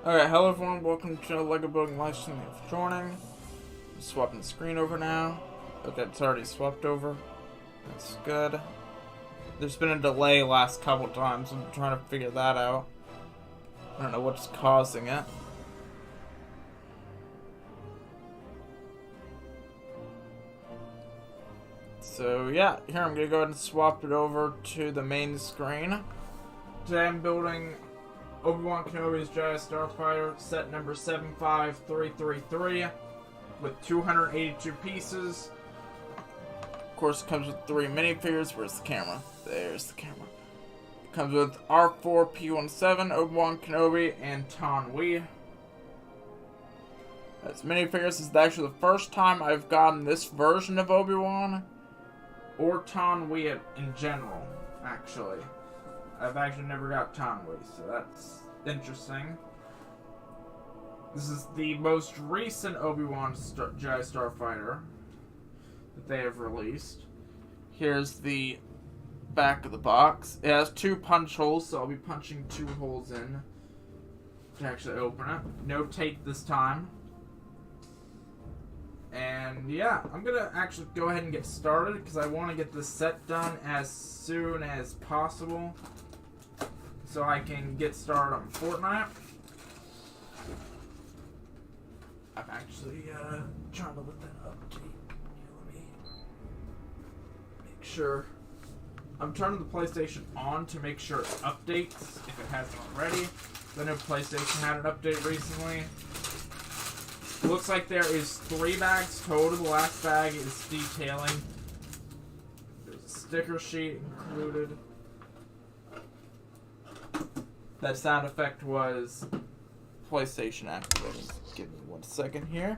Alright, hello everyone, welcome to LEGO Building Live Stream. Thanks for joining. I'm swapping the screen over now. Okay, it's already swapped over. That's good. There's been a delay last couple times. I'm trying to figure that out. I don't know what's causing it. So yeah, here I'm gonna go ahead and swap it over to the main screen. Today I'm building Obi-Wan Kenobi's Jedi Starfighter, set number 75333, with 282 pieces. Of course, it comes with 3 minifigures. Where's the camera? There's the camera. It comes with R4P17, Obi-Wan Kenobi, and Tan Wee. As minifigures, this is actually the first time I've gotten this version of Obi-Wan, or Tan Wee in general, actually. I've actually never got Tan Wee, so that's interesting. This is the most recent Obi-Wan Jedi Starfighter that they have released. Here's the back of the box. It has 2 punch holes, so I'll be punching 2 holes in to actually open it. No tape this time. And yeah, I'm gonna actually go ahead and get started because I want to get this set done as soon as possible, so I can get started on Fortnite. I'm actually trying to let that update. Let me make sure. I'm turning the PlayStation on to make sure it updates if it hasn't already. I know PlayStation had an update recently. Looks like there is 3 bags total. The last bag is detailing. There's a sticker sheet included. That sound effect was PlayStation activated. Give me 1 second here.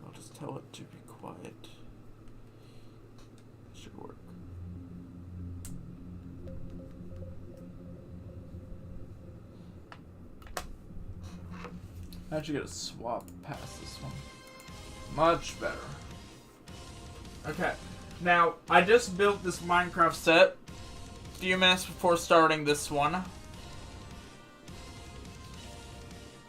I'll just tell it to be quiet. Should work. I'm actually gonna swap past this one. Much better. Okay. Now, I just built this Minecraft set a few minutes before starting this one.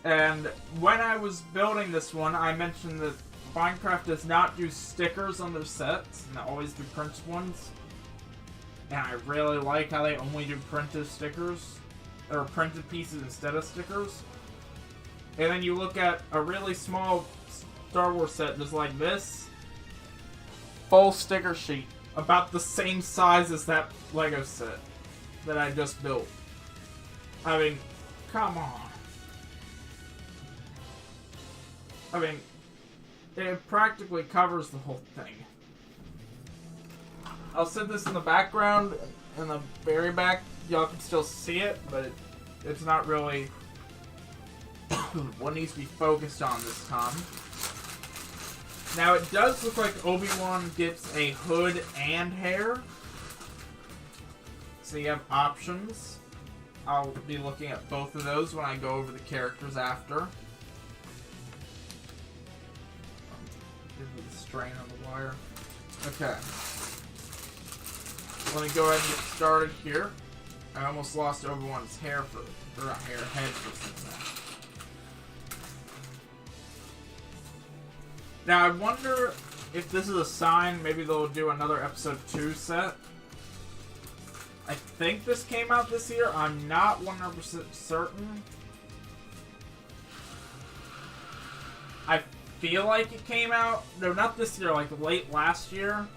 And when I was building this one, I mentioned that Minecraft does not do stickers on their sets, and they always do printed ones. And I really like how they only do printed stickers, or printed pieces instead of stickers. And then you look at a really small Star Wars set just like this. Full sticker sheet. About the same size as that Lego set that I just built. I mean, come on. I mean, it practically covers the whole thing. I'll set this in the background, in the very back. Y'all can still see it, but it's not really what needs to be focused on this time. Now, it does look like Obi-Wan gets a hood and hair. So you have options. I'll be looking at both of those when I go over the characters after. Give me the strain on the wire. Okay. Let me go ahead and get started here. I almost lost Obi-Wan's hair for, or not hair, head for a second. Now, I wonder if this is a sign, maybe they'll do another episode 2 set. I think this came out this year. I'm not 100% certain. I feel like it came out, no, not this year, like late last year.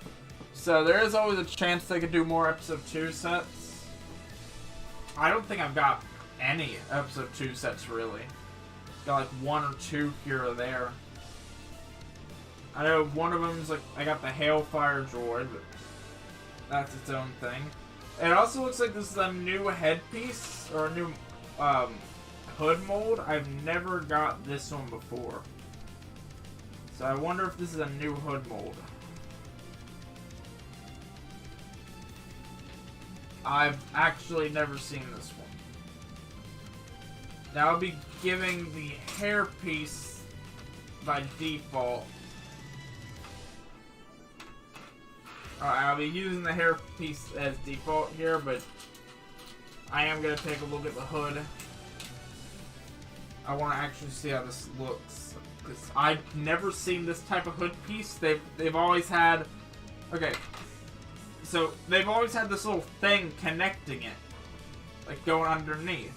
So there is always a chance they could do more episode 2 sets. I don't think I've got any episode 2 sets, really. Got like 1 or 2 here or there. I know one of them is like, I got the Hailfire droid, but that's its own thing. It also looks like this is a new headpiece, or a new hood mold. I've never got this one before. So I wonder if this is a new hood mold. I've actually never seen this one. Now I'll be giving the hairpiece by default. I'll be using the hairpiece as default here, but I am going to take a look at the hood. I want to actually see how this looks. Because I've never seen this type of hood piece. They've always had... Okay. So, they've always had this little thing connecting it. Like, going underneath.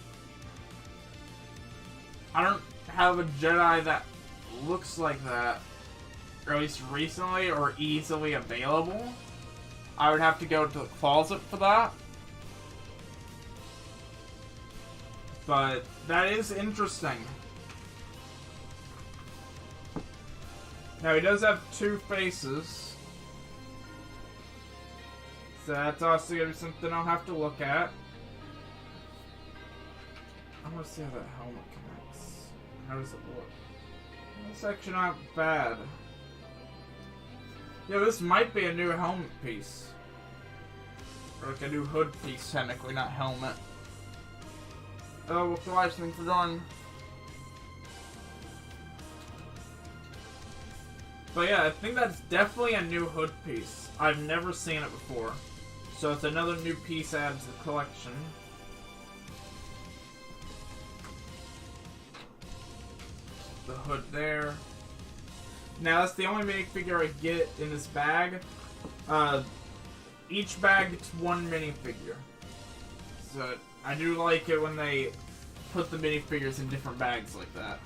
I don't have a Jedi that looks like that. Or at least recently, or easily available. I would have to go to the closet for that. But that is interesting. Now he does have two faces. So that's also going to be something I'll have to look at. I want to see how that helmet connects. How does it look? It's actually not bad. Yeah, this might be a new helmet piece. Or like a new hood piece, technically, not helmet. Oh, what's the last thing for joining? But yeah, I think that's definitely a new hood piece. I've never seen it before. So it's another new piece added to the collection. The hood there. Now that's the only minifigure I get in this bag. Each bag gets one minifigure. So I do like it when they put the minifigures in different bags like that.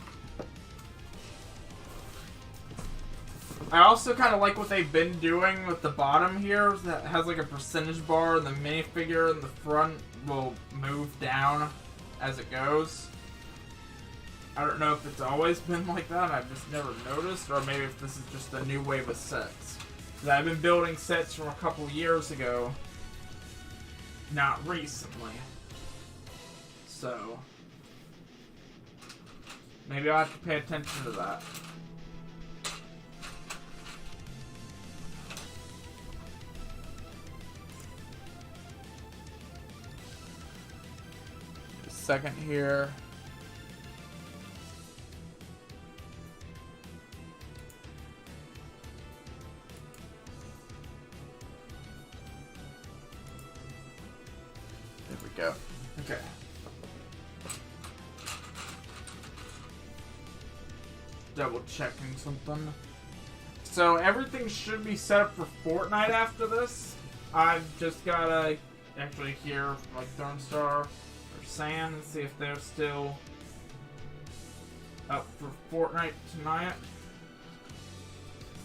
I also kind of like what they've been doing with the bottom here. That has like a percentage bar, and the minifigure in the front will move down as it goes. I don't know if it's always been like that. I've just never noticed, or maybe if this is just a new wave of sets. Because I've been building sets from a couple years ago, not recently. So maybe I'll have to pay attention to that. Second here. There we go. Okay. Double checking something. So everything should be set up for Fortnite after this. I've just gotta actually hear like Throne Star Sand and see if they're still up for Fortnite tonight.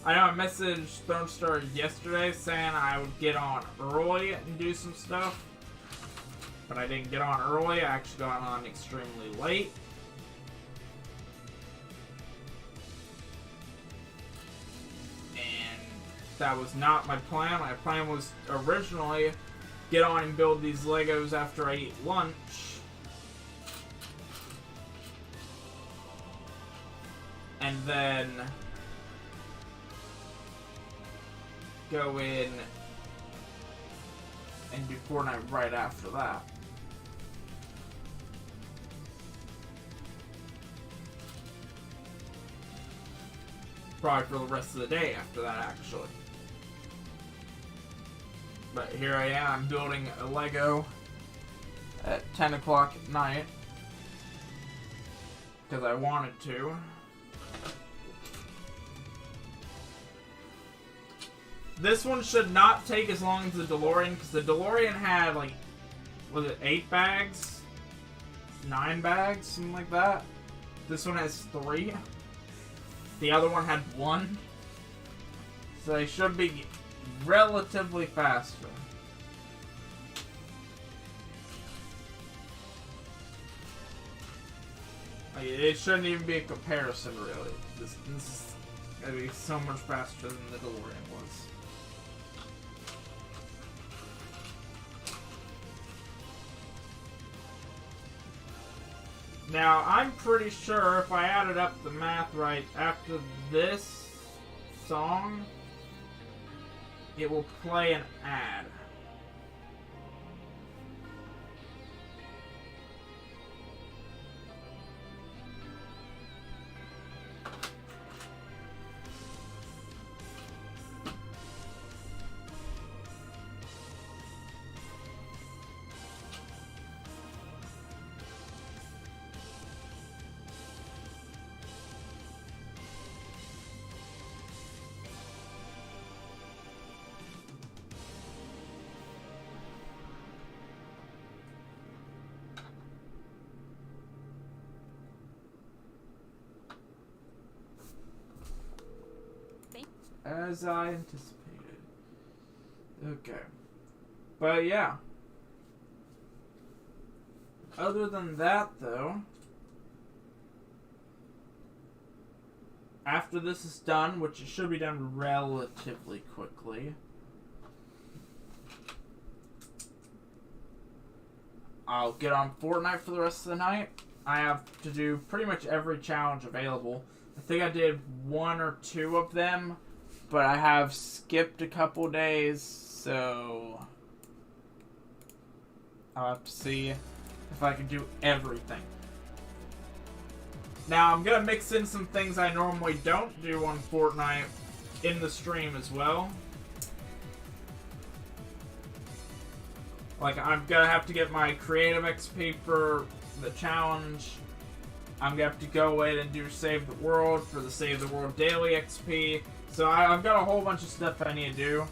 I know I messaged Throne Star yesterday saying I would get on early and do some stuff, but I didn't get on early. I actually got on extremely late. And that was not my plan. My plan was originally get on and build these Legos after I eat lunch. And then go in and do Fortnite right after that. Probably for the rest of the day after that, actually. But here I am, I'm building a Lego at 10 o'clock at night. Because I wanted to. This one should not take as long as the DeLorean, because the DeLorean had, like, was it 8 bags? 9 bags? Something like that. This one has 3. The other one had 1. So they should be relatively faster. Like, it shouldn't even be a comparison, really. This is going to be so much faster than the DeLorean was. Now, I'm pretty sure if I added up the math right, after this song, it will play an ad. as I anticipated. Okay. But yeah. Other than that, though, after this is done, which it should be done relatively quickly, I'll get on Fortnite for the rest of the night. I have to do pretty much every challenge available. I think I did 1 or 2 of them, but I have skipped a couple days, so I'll have to see if I can do everything. Now, I'm going to mix in some things I normally don't do on Fortnite in the stream as well. Like, I'm going to have to get my creative XP for the challenge. I'm going to have to go in and do Save the World for the Save the World Daily XP. So I've got a whole bunch of stuff I need to do.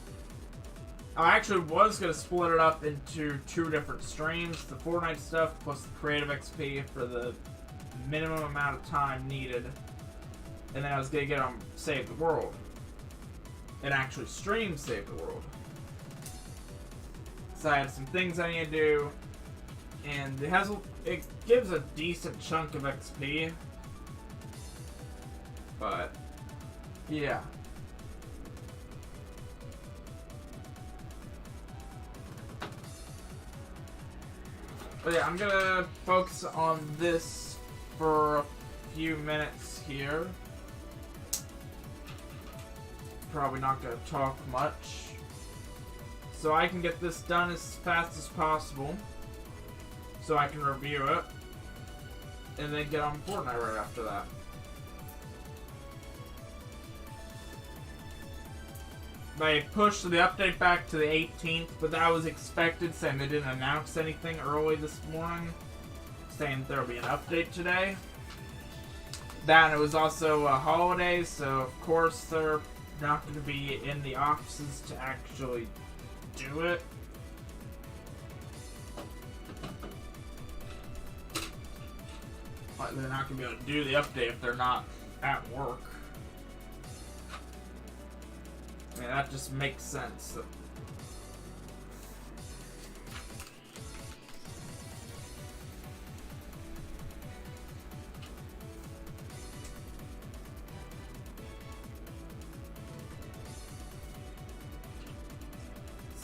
I actually was going to split it up into 2 different streams. The Fortnite stuff plus the creative XP for the minimum amount of time needed. And then I was going to get on Save the World. And actually stream Save the World. So I had some things I need to do. And it gives a decent chunk of XP. But, yeah. But yeah, I'm gonna focus on this for a few minutes here. Probably not gonna talk much. So I can get this done as fast as possible. So I can review it. And then get on Fortnite right after that. They pushed the update back to the 18th, but that was expected, saying they didn't announce anything early this morning, saying there'll be an update today. That, and it was also a holiday, so of course they're not going to be in the offices to actually do it. Like, they're not going to be able to do the update if they're not at work. I mean, that just makes sense.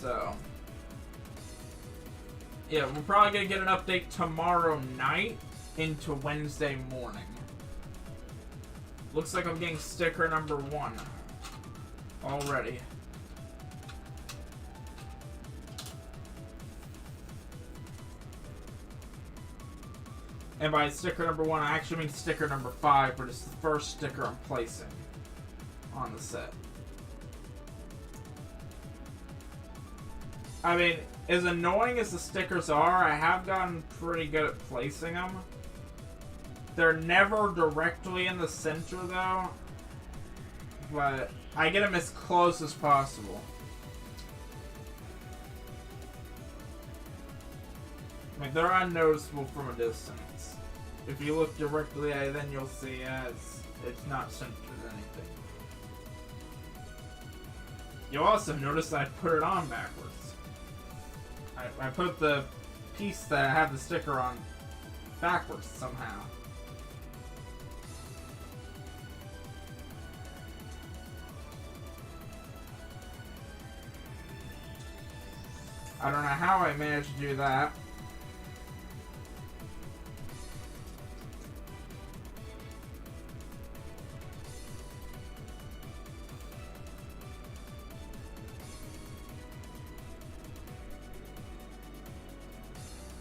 So, yeah, we're probably going to get an update tomorrow night into Wednesday morning. Looks like I'm getting sticker number 1 already. And by sticker number 1, I actually mean sticker number 5, but it's the first sticker I'm placing on the set. I mean, as annoying as the stickers are, I have gotten pretty good at placing them. They're never directly in the center, though. But I get them as close as possible. I mean, they're unnoticeable from a distance. If you look directly at it, then you'll see as it's not centered anything. You'll also notice I put it on backwards. I put the piece that I have the sticker on backwards somehow. I don't know how I managed to do that.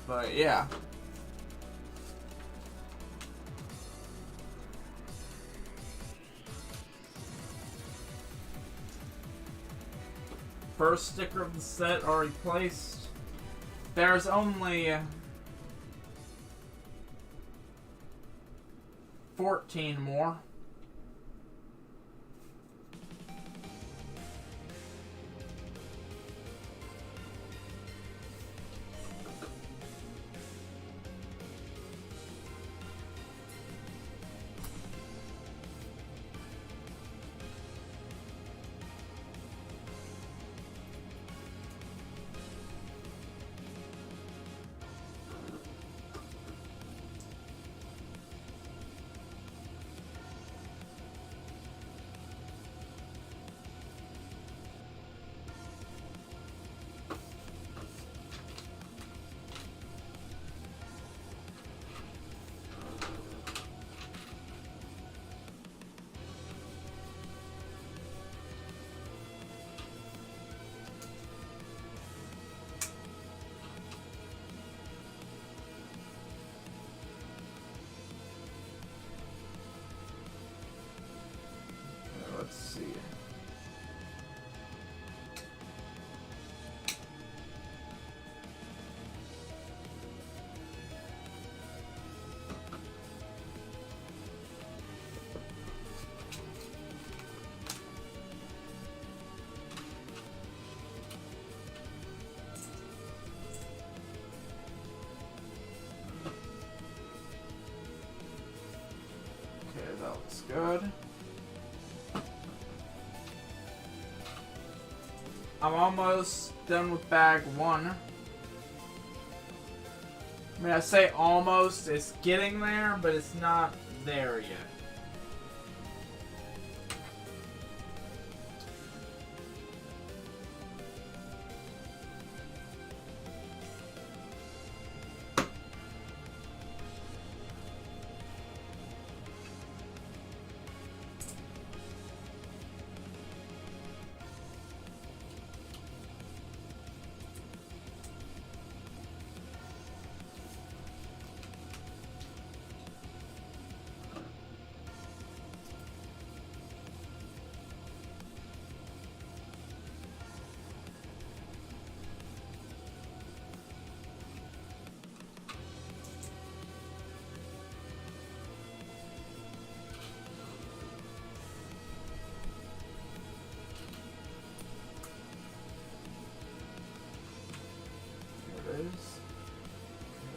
But yeah. First sticker of the set already placed. There's only 14 more. good. I'm almost done with bag 1. I mean, I say almost, it's getting there, but it's not there yet.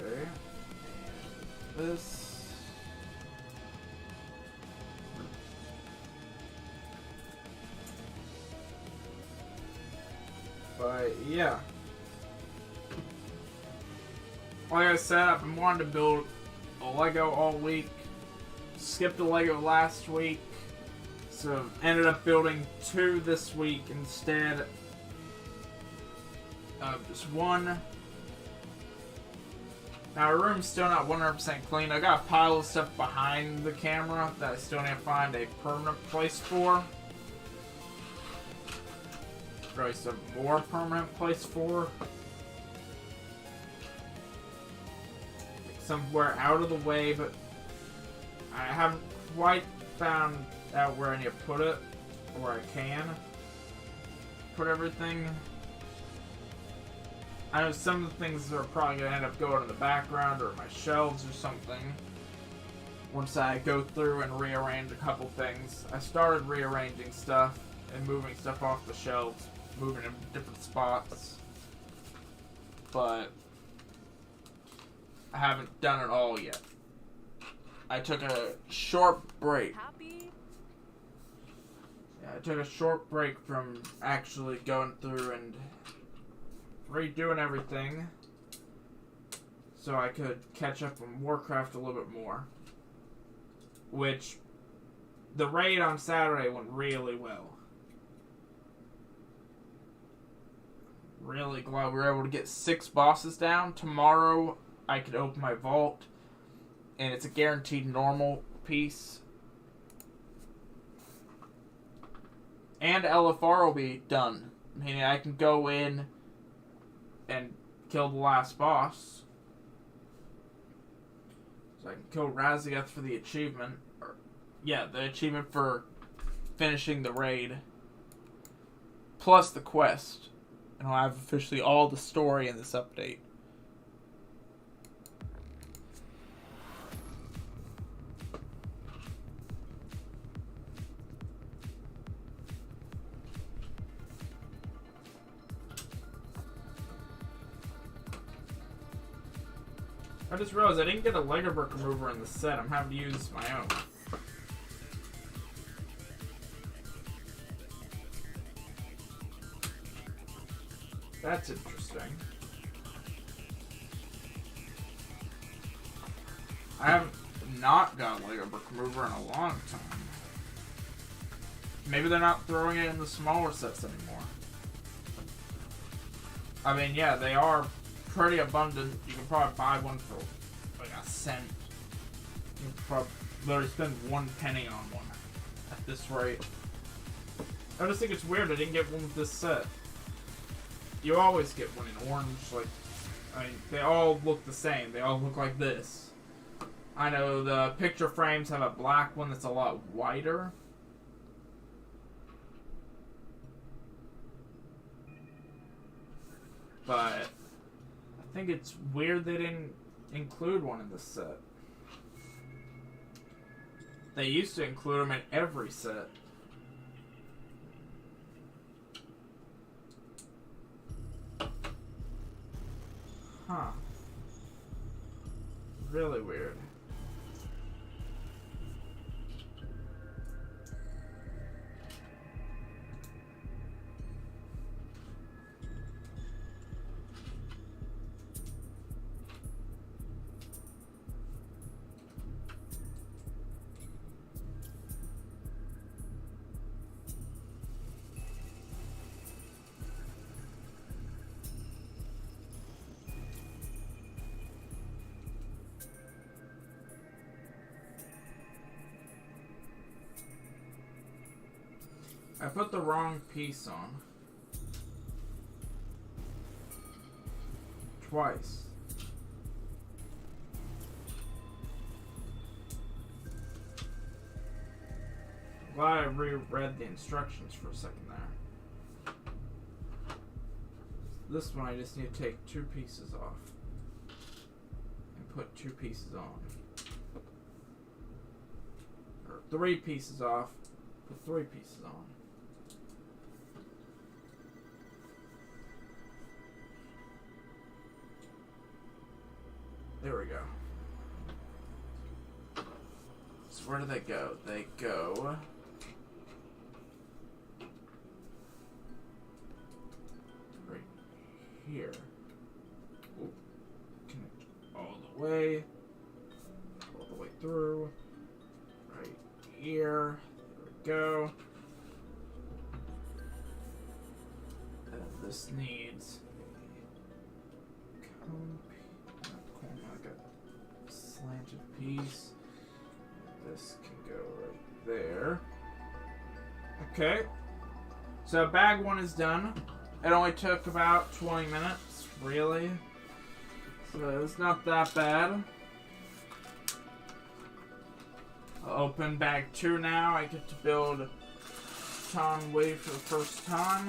Okay. This. But yeah. Like I said, I've been wanting to build a Lego all week. Skipped a Lego last week. So ended up building 2 this week instead of just 1. Now, our room's still not 100% clean. I got a pile of stuff behind the camera that I still need to find a permanent place for. Probably some more permanent place for. Somewhere out of the way, but I haven't quite found out where I need to put it, or where I can put everything. I know some of the things are probably going to end up going in the background or my shelves or something. Once I go through and rearrange a couple things. I started rearranging stuff and moving stuff off the shelves, moving in different spots. But I haven't done it all yet. I took a short break. Yeah, I took a short break from actually going through and redoing everything so I could catch up on Warcraft a little bit more. Which, the raid on Saturday went really well. Really glad we were able to get 6 bosses down. Tomorrow I could open my vault and it's a guaranteed normal piece. And LFR will be done. Meaning I can go in and kill the last boss. So I can kill Raziath for the achievement. Yeah, the achievement for finishing the raid. Plus the quest. And I'll have officially all the story in this update. I just realized I didn't get a Lego brick remover in the set. I'm having to use my own. That's interesting. I haven't not got a Lego brick remover in a long time. Maybe they're not throwing it in the smaller sets anymore. I mean, yeah, they are pretty abundant. You can probably buy one for like a cent. You can probably literally spend 1 penny on one at this rate. I just think it's weird I didn't get one with this set. You always get one in orange, like, I mean, they all look the same. They all look like this. I know the picture frames have a black one that's a lot wider. But I think it's weird they didn't include one in this set. They used to include them in every set. Huh. Really weird. I put the wrong piece on. Twice. I'm glad I reread the instructions for a second there. This one I just need to take 2 pieces off. And put 2 pieces on. Or 3 pieces off. Put 3 pieces on. There we go. So where do they go? They go... right here. Ooh. Connect all the way. All the way through. Right here. There we go. And this needs like a slanted piece. This can go right there. Okay. So bag 1 is done. It only took about 20 minutes, really. So it's not that bad. I'll open bag 2 now. I get to build Tom Wave for the first time.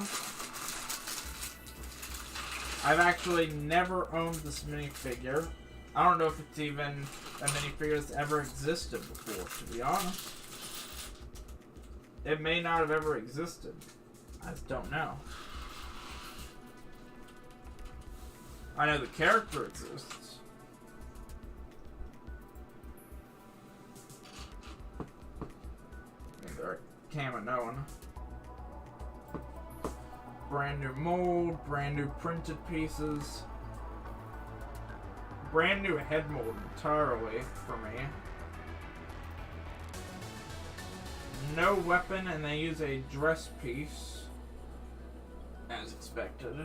I've actually never owned this minifigure. I don't know if it's even a minifigure that's ever existed before, to be honest. It may not have ever existed. I just don't know. I know the character exists. They're Kaminoan. Brand new mold, brand new printed pieces. Brand new head mold entirely for me. No weapon, and they use a dress piece. As expected.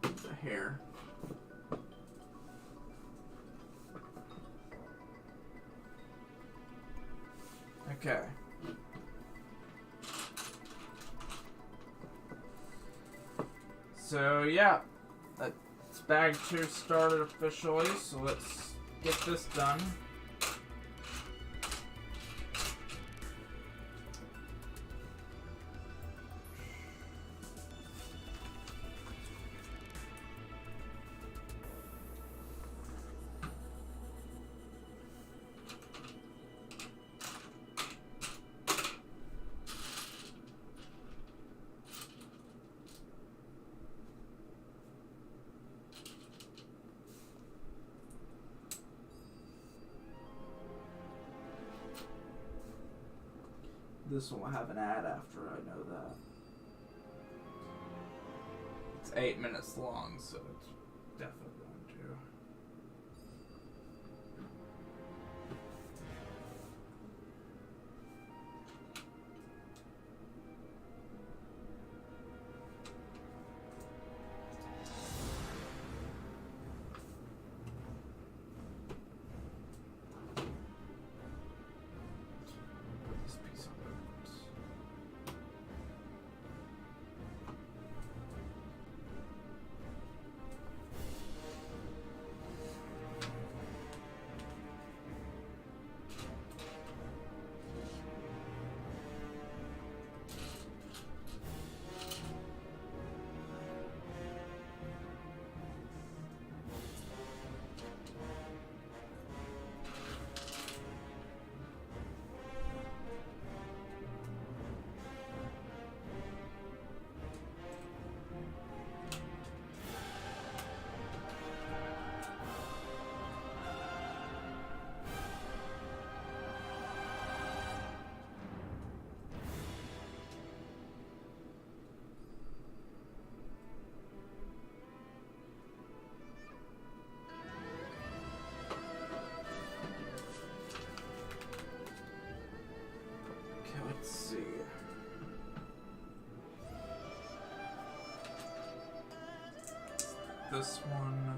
The hair. Okay. So yeah, that's bag 2 started officially, so let's get this done. This will have an ad after, I know that. It's 8 minutes long, so it's definitely going to. This one.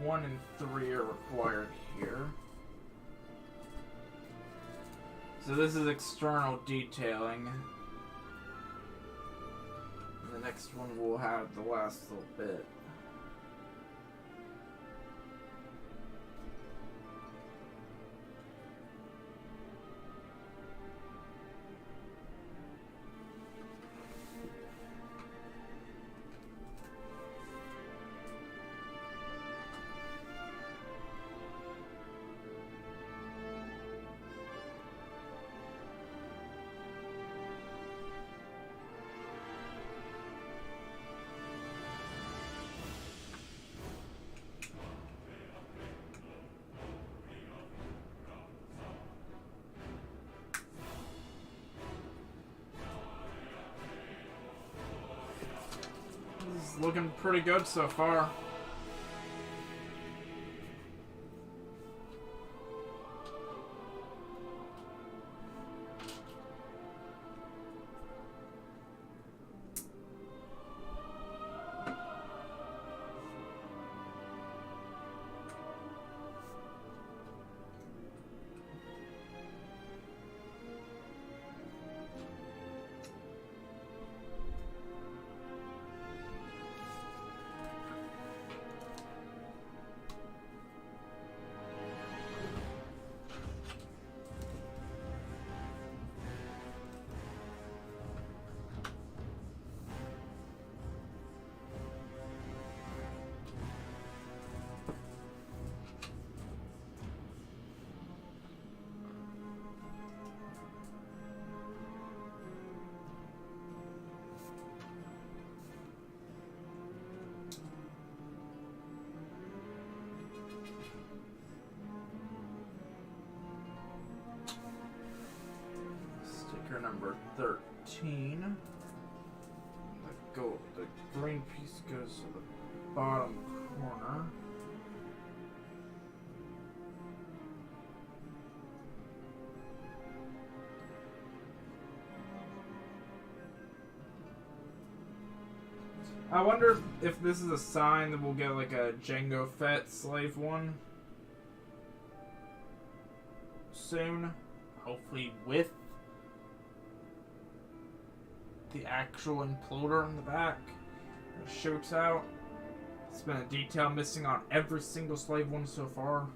1 and 3 are required here. So this is external detailing. The next one will have the last little bit. This is looking pretty good so far. Sticker number 13. The green piece goes to the bottom corner. I wonder if this is a sign that we'll get like a Jango Fett slave one soon. Hopefully with the actual imploder in the back that shoots out. It's been a detail missing on every single slave one so far.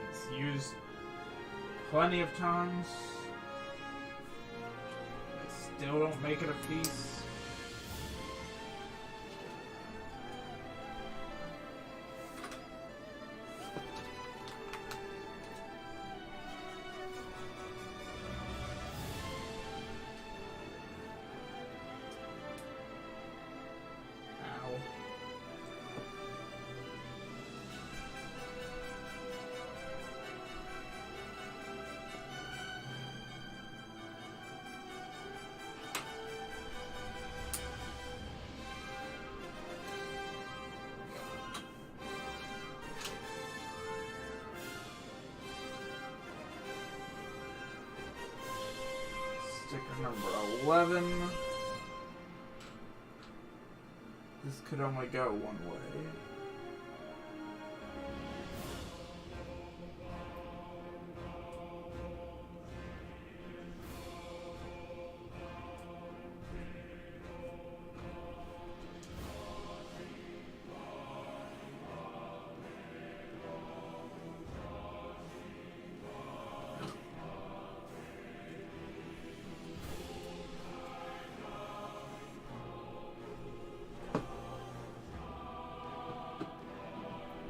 It's used plenty of times. They still don't make it a piece. Sticker number 11. This could only go one way.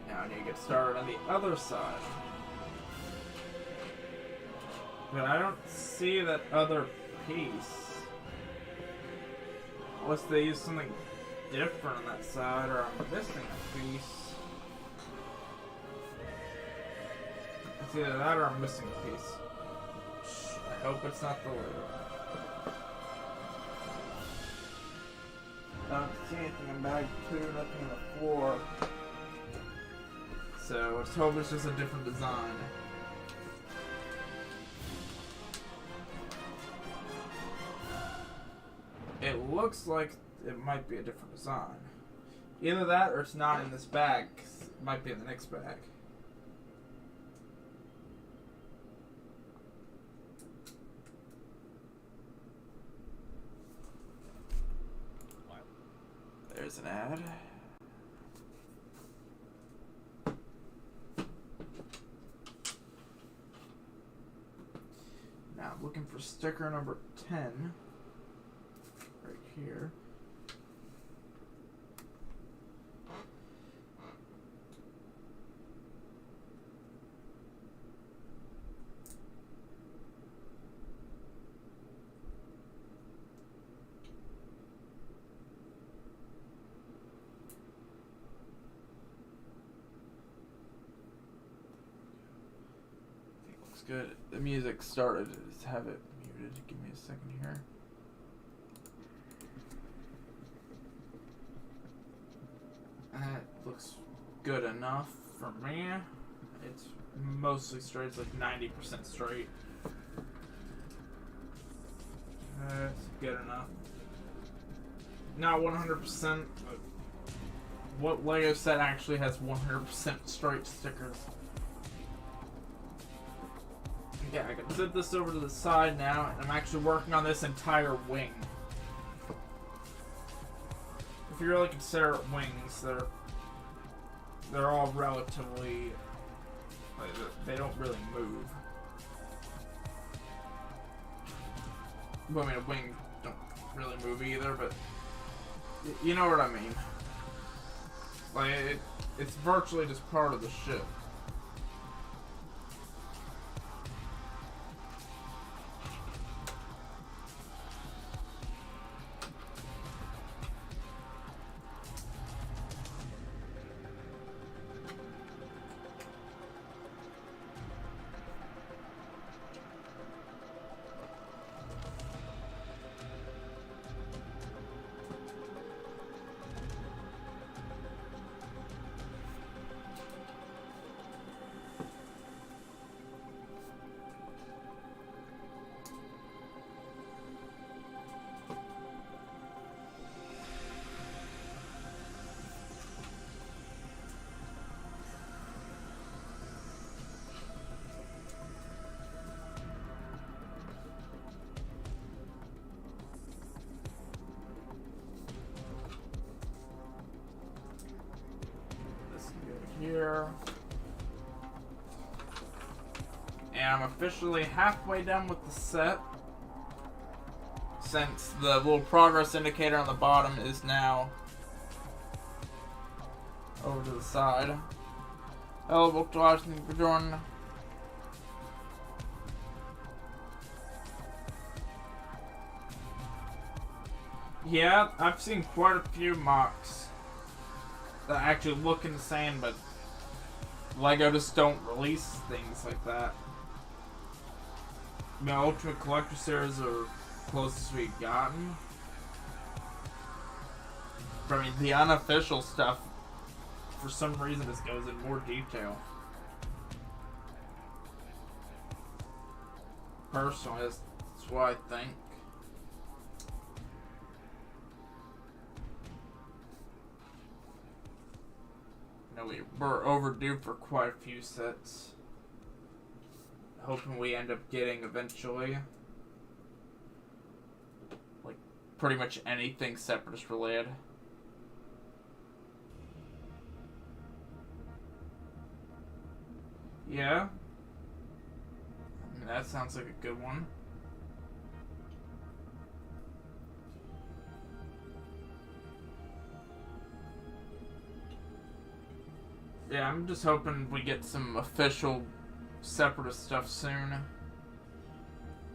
Now I need to get started on the other side. But I don't see that other piece. Unless they use something different on that side, or I'm missing a piece. It's either that or I'm missing a piece. I hope it's not the lid. I don't see anything in bag 2, nothing on the floor. So let's hope it's just a different design. It looks like it might be a different design. Either that or it's not in this bag. 'Cause it might be in the next bag. There's an ad. Now I'm looking for sticker number 10. Right here. Good. The music started. Just have it muted. Give me a second here. That looks good enough for me. It's mostly straight. It's like 90% straight. That's good enough. Not 100%, but what Lego set actually has 100% straight stickers? Yeah, I can zip this over to the side now, and I'm actually working on this entire wing. If you really consider it wings, they're all relatively, like, they don't really move. Well, I mean, a wing don't really move either, but you know what I mean. Like, it's virtually just part of the ship. Here. And I'm officially halfway done with the set, since the little progress indicator on the bottom is now over to the side. Hello, book watching for joining. Yeah, I've seen quite a few mocks that actually look insane, but Lego just don't release things like that. The Ultimate Collector Series are closest we've gotten. But I mean, the unofficial stuff, for some reason, just goes in more detail. Personally, that's what I think. We're overdue for quite a few sets. Hoping we end up getting eventually. Like, pretty much anything Separatist related. Yeah. I mean, that sounds like a good one. Yeah, I'm just hoping we get some official Separatist stuff soon.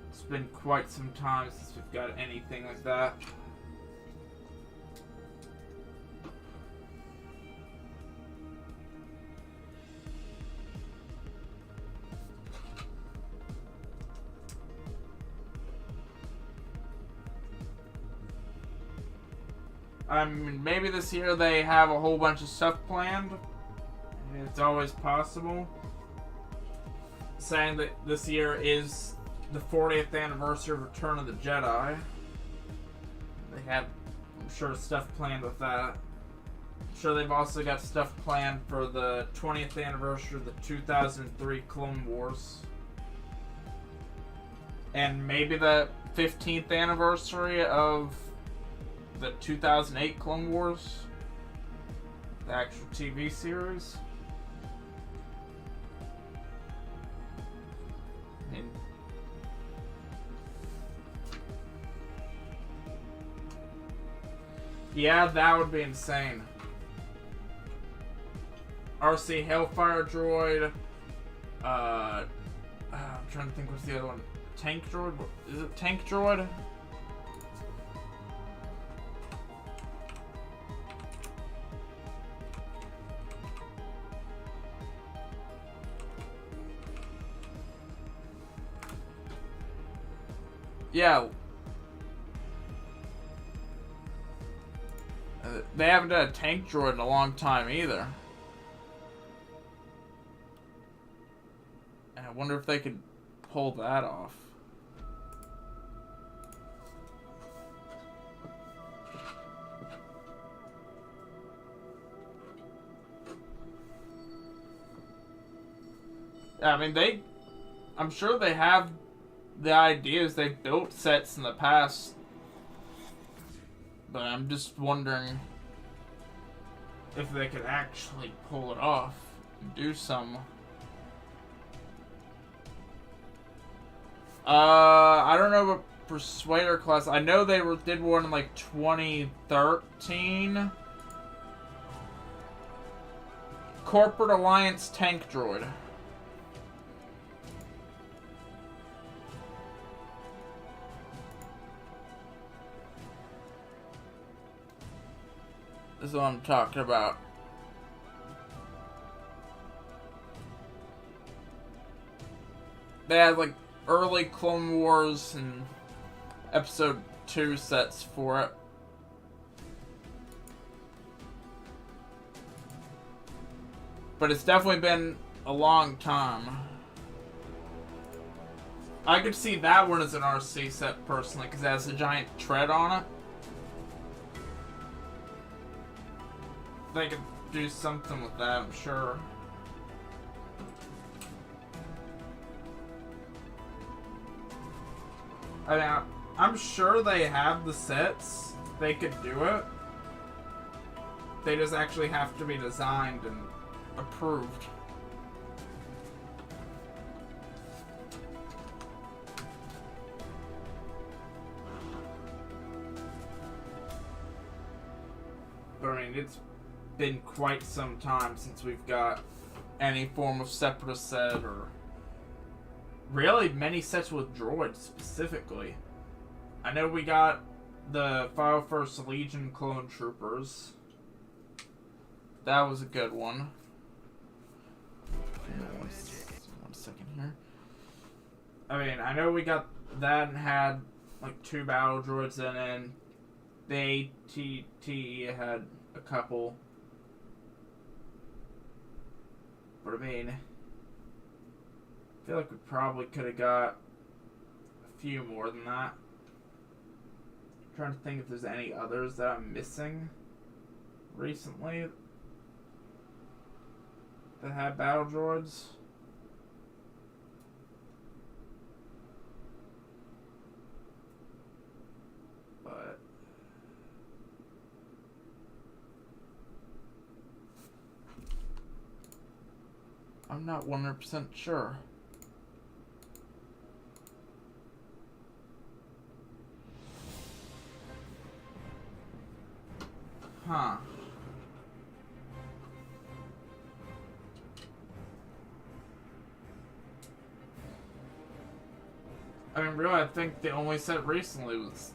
It's been quite some time since we've got anything like that. I mean, maybe this year they have a whole bunch of stuff planned. It's always possible. Saying that this year is the 40th anniversary of Return of the Jedi. They have, I'm sure, stuff planned with that. I'm sure they've also got stuff planned for the 20th anniversary of the 2003 Clone Wars. And maybe the 15th anniversary of the 2008 Clone Wars. The actual TV series. And yeah, that would be insane. RC Hellfire Droid. I'm trying to think what's the other one. Tank Droid? Is it Tank Droid? Yeah. They haven't done a Tank Droid in a long time either. And I wonder if they could pull that off. I mean, I'm sure they have the ideas. They've built sets in the past. But I'm just wondering if they could actually pull it off and do some. I don't know about Persuader class. I know they did one in like 2013. Corporate Alliance Tank Droid. This is what I'm talking about. They had like early Clone Wars and Episode 2 sets for it. But it's definitely been a long time. I could see that one as an RC set personally, because it has a giant tread on it. They could do something with that, I'm sure. I mean, I'm sure they have the sets. They could do it. They just actually have to be designed and approved. But I mean, it's been quite some time since we've got any form of Separatist set, or really many sets with droids specifically. I know we got the 501st Legion Clone Troopers. That was a good one. One second here. I mean, I know we got that and had like 2 battle droids in it. The ATT had a couple. But I mean, I feel like we probably could have got a few more than that. I'm trying to think if there's any others that I'm missing recently that had battle droids. But I'm not 100% sure. Huh. I mean, really, I think the only set recently was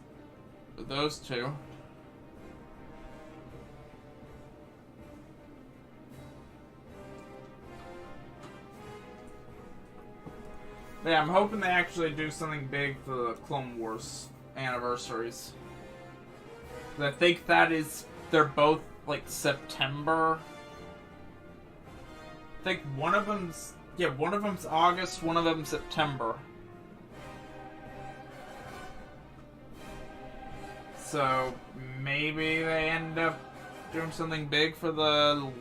those 2. Yeah, I'm hoping they actually do something big for the Clone Wars anniversaries. I think they're both like September. I think one of them's August, one of them's September. So maybe they end up doing something big for the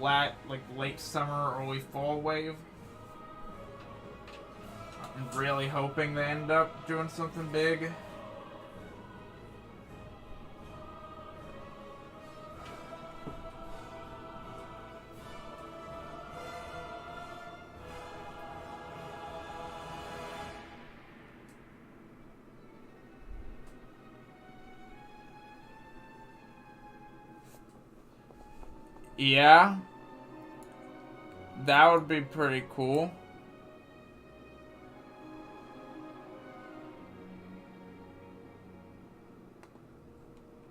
late summer, early fall wave. I'm really hoping they end up doing something big. Yeah, that would be pretty cool.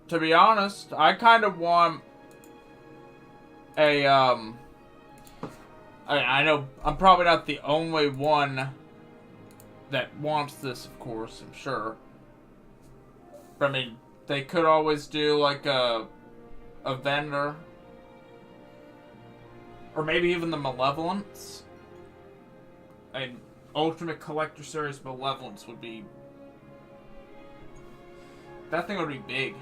To be honest, I kind of want a, I know I'm probably not the only one that wants this, of course, I'm sure. But I mean, they could always do like a vendor. Or maybe even the Malevolence. An Ultimate Collector Series Malevolence would be... That thing would be big.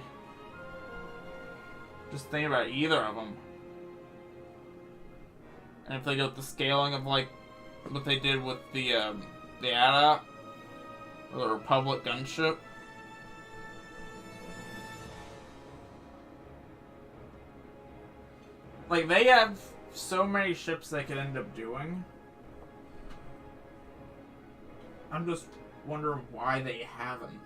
Just think about either of them. And if they go with the scaling of like what they did with the AT-AT or the Republic gunship. Like, they have so many ships they could end up doing. I'm just wondering why they haven't.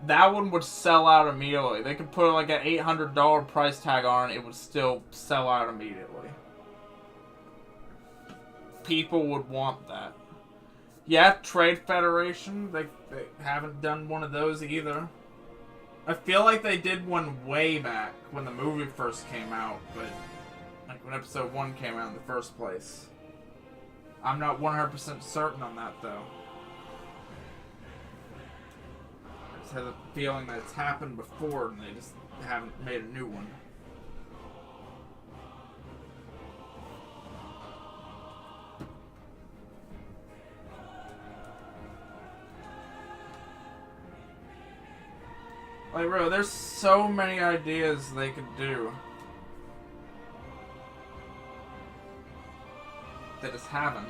That one would sell out immediately. They could put like an $800 price tag on it, it would still sell out immediately. People would want that. Yeah, Trade Federation, they haven't done one of those either. I feel like they did one way back when the movie first came out, but like when episode 1 came out in the first place. I'm not 100% certain on that though. I just have a feeling that it's happened before and they just haven't made a new one. Like, bro, there's so many ideas they could do. They just haven't.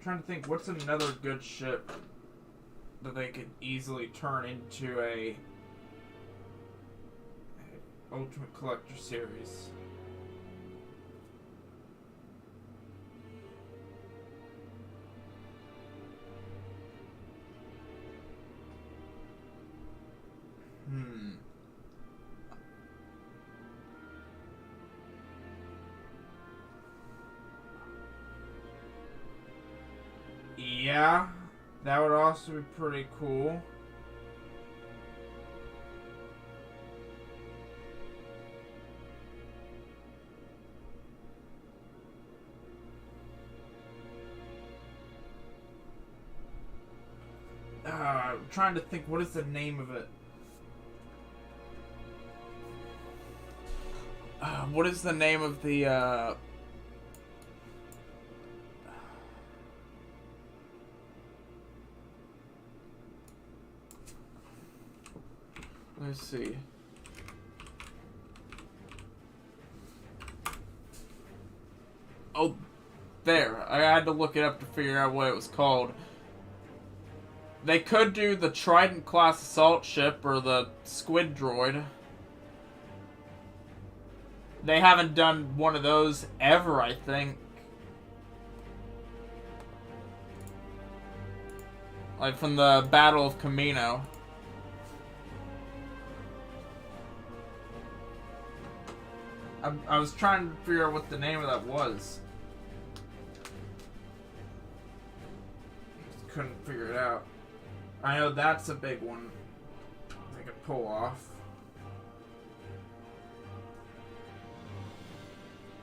Trying to think, what's another good ship that they could easily turn into a Ultimate Collector Series? Yeah, that would also be pretty cool. I'm trying to think, what is the name of it? What is the name of the, Let's see. Oh, there. I had to look it up to figure out what it was called. They could do the Trident class assault ship or the Squid Droid. They haven't done one of those ever, I think. Like from the Battle of Kamino. I was trying to figure out what the name of that was. Just couldn't figure it out. I know that's a big one they could pull off.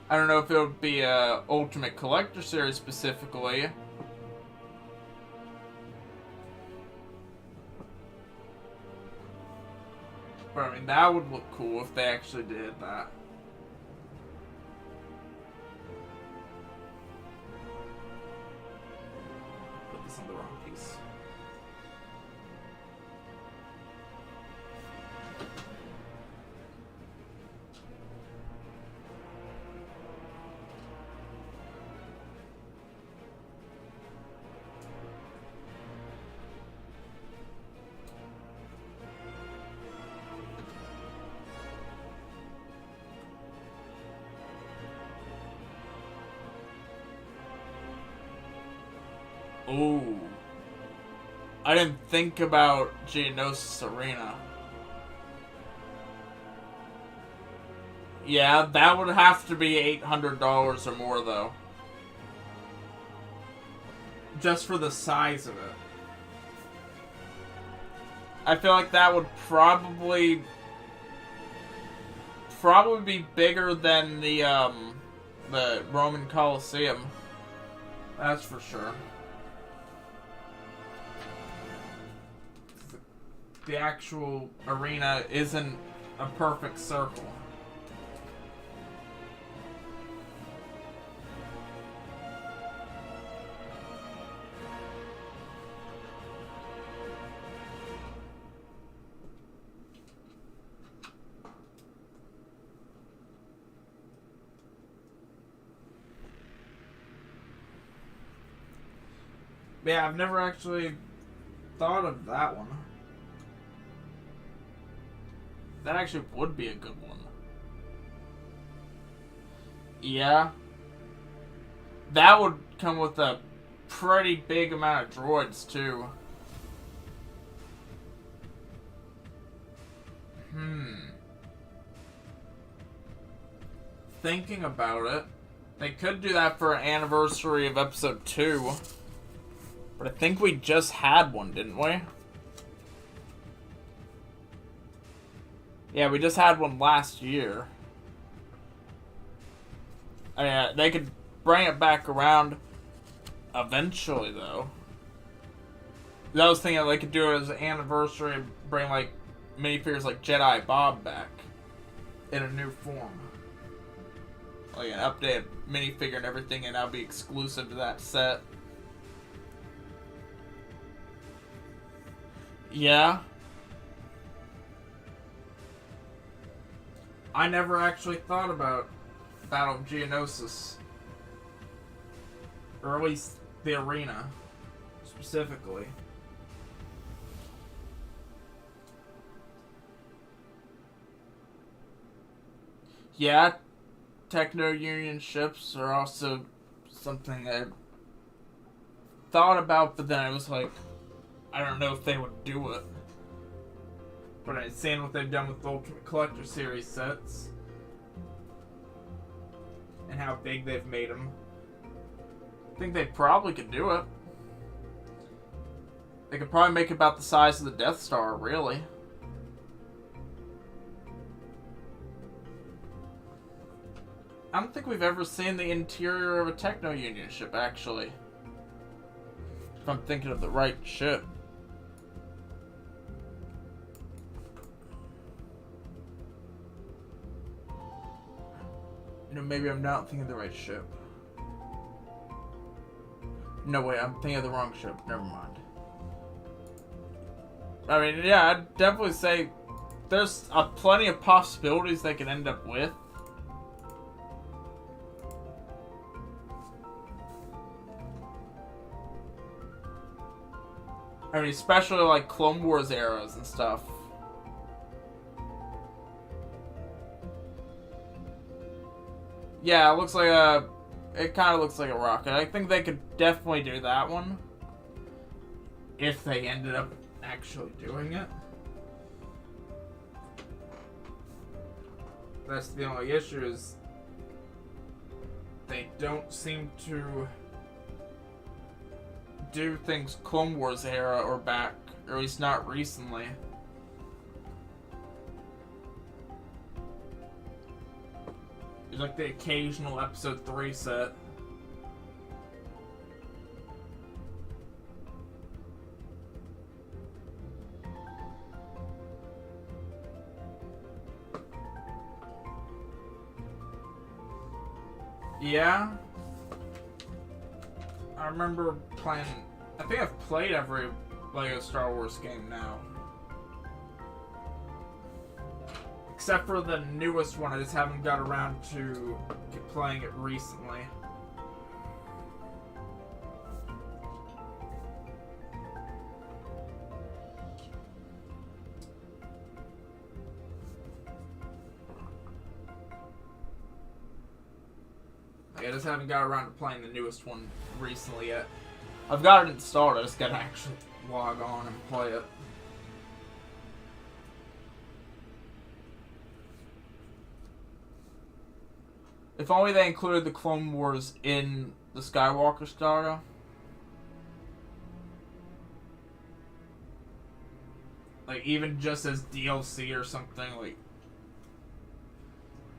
I don't know if it would be a Ultimate Collector Series specifically. But I mean, that would look cool if they actually did that. Put this on the wrong piece. Ooh. I didn't think about Geonosis Arena. Yeah, that would have to be $800 or more, though. Just for the size of it. I feel like that would probably be bigger than the Roman Colosseum. That's for sure. The actual arena isn't a perfect circle. Yeah, I've never actually thought of that one. That actually would be a good one. Yeah. That would come with a pretty big amount of droids, too. Thinking about it, they could do that for an anniversary of episode 2. But I think we just had one, didn't we? Yeah, we just had one last year. I mean, they could bring it back around eventually, though. I was thinking they could do it as an anniversary and bring, like, minifigures like Jedi Bob back in a new form. Like an updated minifigure and everything, and that'll be exclusive to that set. Yeah. I never actually thought about Battle of Geonosis. Or at least the arena, specifically. Yeah, Techno-Union ships are also something I thought about, but then I was like, I don't know if they would do it. But I've seen what they've done with the Ultimate Collector Series sets. And how big they've made them. I think they probably could do it. They could probably make it about the size of the Death Star, really. I don't think we've ever seen the interior of a Techno-Union ship, actually. If I'm thinking of the right ship. You know, maybe I'm not thinking of the right ship. No, wait, I'm thinking of the wrong ship. Never mind. I mean, yeah, I'd definitely say there's plenty of possibilities they could end up with. I mean, especially like Clone Wars eras and stuff. Yeah, it looks like it kind of looks like a rocket. I think they could definitely do that one. If they ended up actually doing it. That's the only issue is they don't seem to do things Clone Wars era or back, or at least not recently. There's like the occasional episode 3 set. Yeah. I remember playing... I think I've played every LEGO Star Wars game now. Except for the newest one, I just haven't got around to playing it recently. I just haven't got around to playing the newest one recently yet. I've got it installed, I just gotta actually log on and play it. If only they included the Clone Wars in the Skywalker saga. Like, even just as DLC or something, like,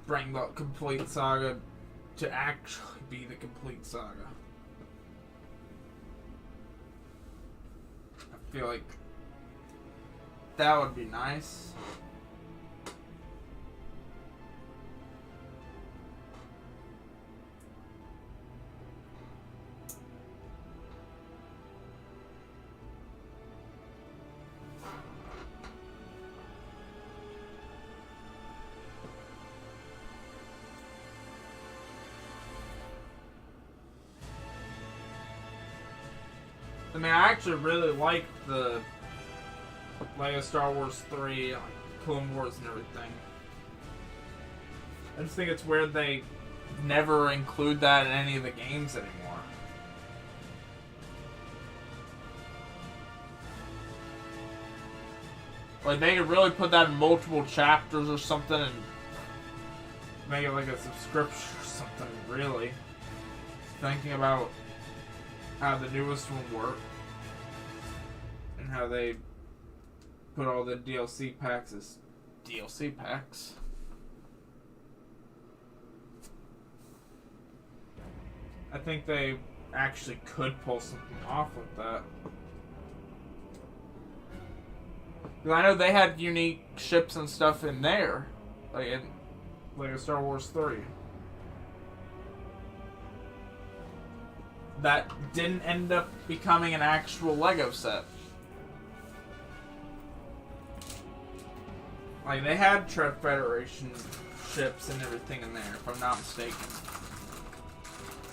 bring the complete saga to actually be the complete saga. I feel like that would be nice. I mean, I actually really like the LEGO Star Wars 3, Clone Wars and everything. I just think it's weird they never include that in any of the games anymore. Like, they could really put that in multiple chapters or something and make it like a subscription or something, really. Thinking about how the newest one worked and how they put all the DLC packs as DLC packs. I think they actually could pull something off with that. Because I know they had unique ships and stuff in there, like in LEGO Star Wars 3. That didn't end up becoming an actual LEGO set. Like, they had Trek Federation ships and everything in there, if I'm not mistaken.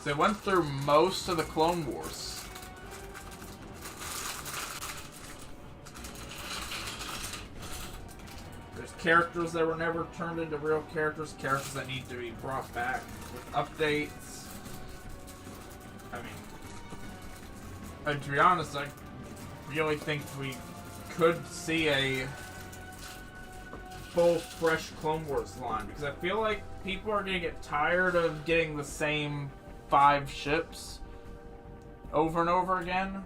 So they went through most of the Clone Wars. There's characters that were never turned into real characters, characters that need to be brought back with updates. I mean, to be honest, I really think we could see a full, fresh Clone Wars line, because I feel like people are going to get tired of getting the same 5 ships over and over again.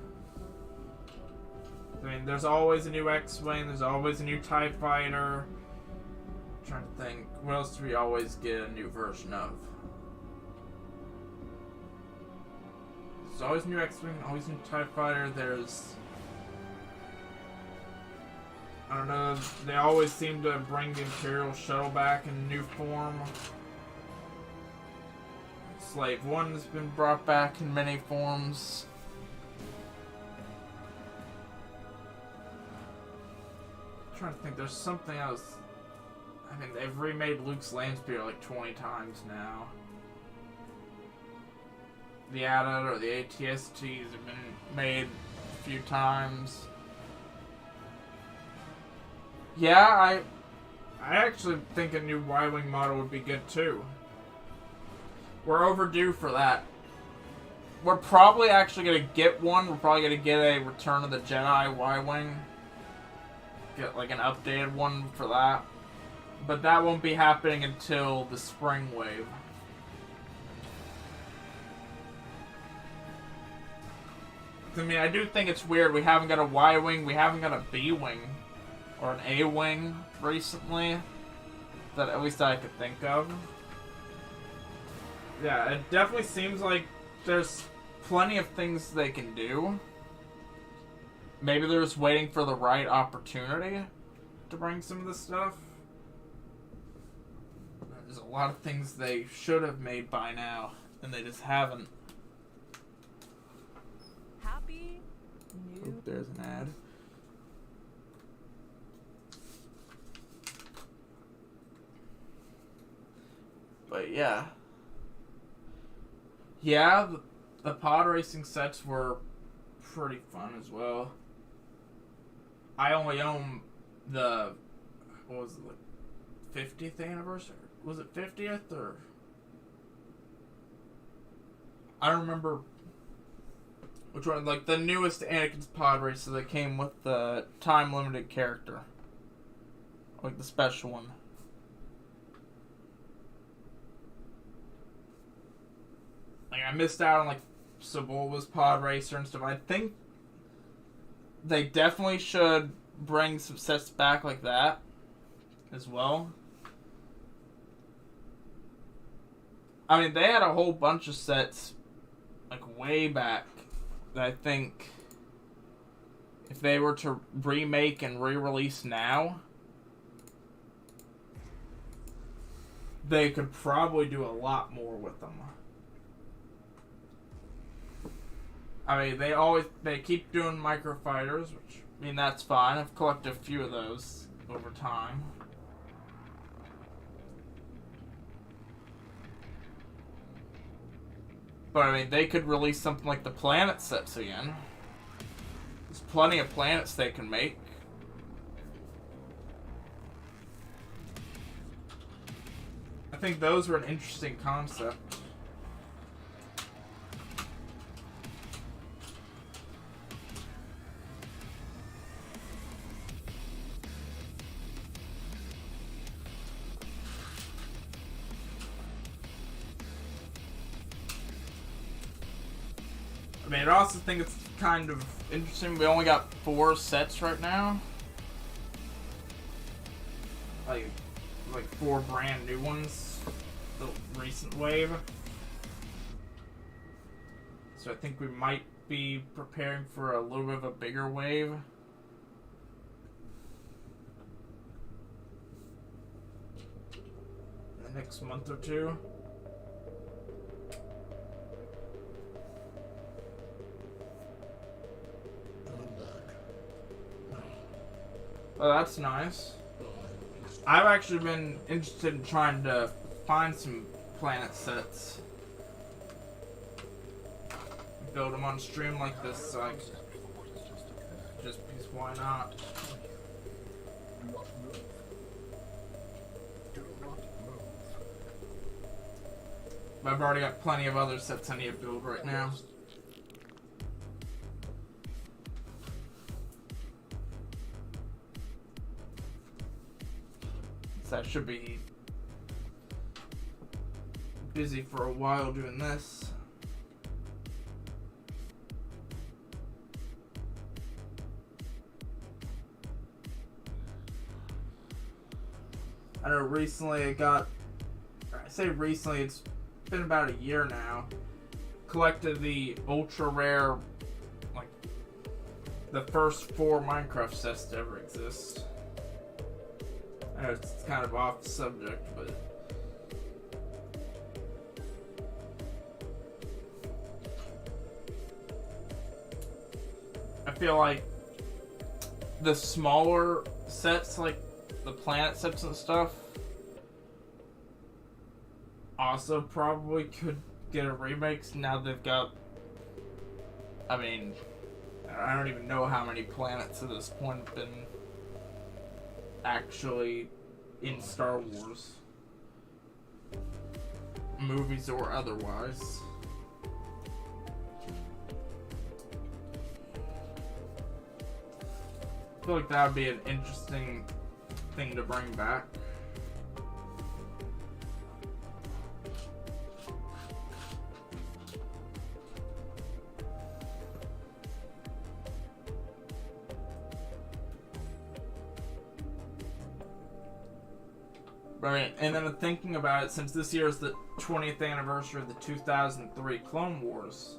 I mean, there's always a new X-Wing, there's always a new TIE Fighter. I'm trying to think, what else do we always get a new version of? There's always a new X-Wing, always a new TIE Fighter, there's... I don't know, they always seem to bring the Imperial Shuttle back in new form. Slave 1 has been brought back in many forms. I'm trying to think, there's something else. I mean, they've remade Luke's Landspeeder like 20 times now. The AT-AT or the ATSTs have been made a few times. Yeah, I actually think a new Y-Wing model would be good too. We're overdue for that. We're probably actually going to get one. We're probably going to get a Return of the Jedi Y-Wing. Get like an updated one for that. But that won't be happening until the spring wave. I mean, I do think it's weird. We haven't got a Y-Wing. We haven't got a B-Wing. Or an A-Wing recently. That at least I could think of. Yeah, it definitely seems like there's plenty of things they can do. Maybe they're just waiting for the right opportunity to bring some of this stuff. There's a lot of things they should have made by now, and they just haven't. Happy New. Oop, there's an ad. But yeah. Yeah, the pod racing sets were pretty fun as well. I only own the, what was it, like 50th anniversary? Was it 50th or? I don't remember which one. Like the newest Anakin's pod racer that came with the time limited character, like the special one. Like I missed out on like Sebulba's pod racer and stuff. I think they definitely should bring some sets back like that as well. I mean, they had a whole bunch of sets like way back that I think if they were to remake and re-release now, they could probably do a lot more with them. I mean, they keep doing microfighters, which, I mean, that's fine. I've collected a few of those over time. But, I mean, they could release something like the planet sets again. There's plenty of planets they can make. I think those were an interesting concept. I mean, I also think it's kind of interesting. We only got 4 sets right now. Like 4 brand new ones. The recent wave. So I think we might be preparing for a little bit of a bigger wave. In the next month or two. Oh, that's nice. I've actually been interested in trying to find some planet sets. Build them on stream like this, so I just because why not? But I've already got plenty of other sets I need to build right now. So I should be busy for a while doing this. I know recently I say recently, it's been about a year now, collected the ultra rare, like, the first 4 Minecraft sets to ever exist. I know it's kind of off subject, but I feel like the smaller sets, like the planet sets and stuff, also probably could get a remake. Now they've got, I mean, I don't even know how many planets at this point have been actually in Star Wars, movies or otherwise. I feel like that would be an interesting thing to bring back. Right, and then thinking about it, since this year is the 20th anniversary of the 2003 Clone Wars,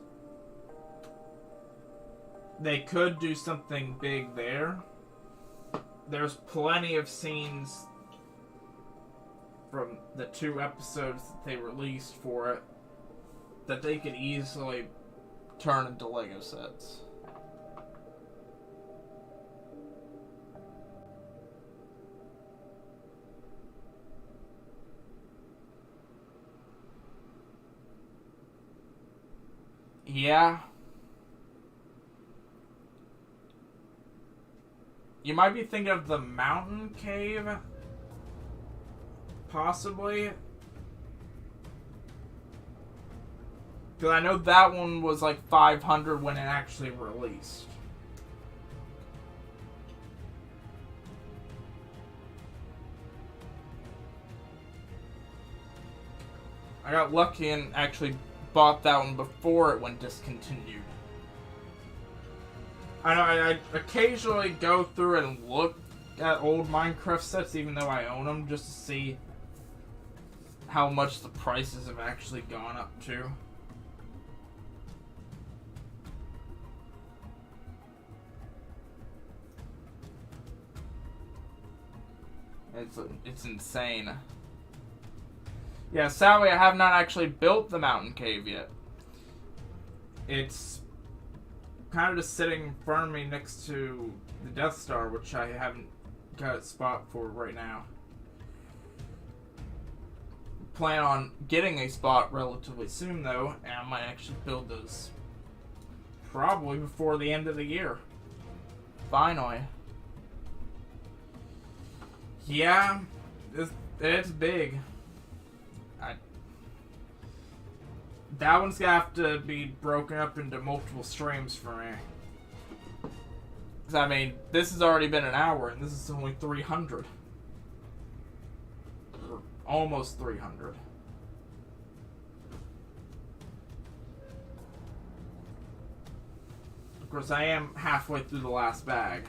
they could do something big there. There's plenty of scenes from the 2 episodes that they released for it that they could easily turn into Lego sets. Yeah. You might be thinking of the mountain cave. Possibly. Because I know that one was like 500 when it actually released. I got lucky and actually bought that one before it went discontinued. I know I occasionally go through and look at old Minecraft sets, even though I own them, just to see how much the prices have actually gone up to. It's insane. Yeah, sadly I have not actually built the mountain cave yet. It's kind of just sitting in front of me next to the Death Star, which I haven't got a spot for right now. Plan on getting a spot relatively soon though, and I might actually build those probably before the end of the year. Finally. Yeah, it's big. That one's gonna have to be broken up into multiple streams for me. Because, I mean, this has already been an hour, and this is only 300. Or almost 300. Of course, I am halfway through the last bag.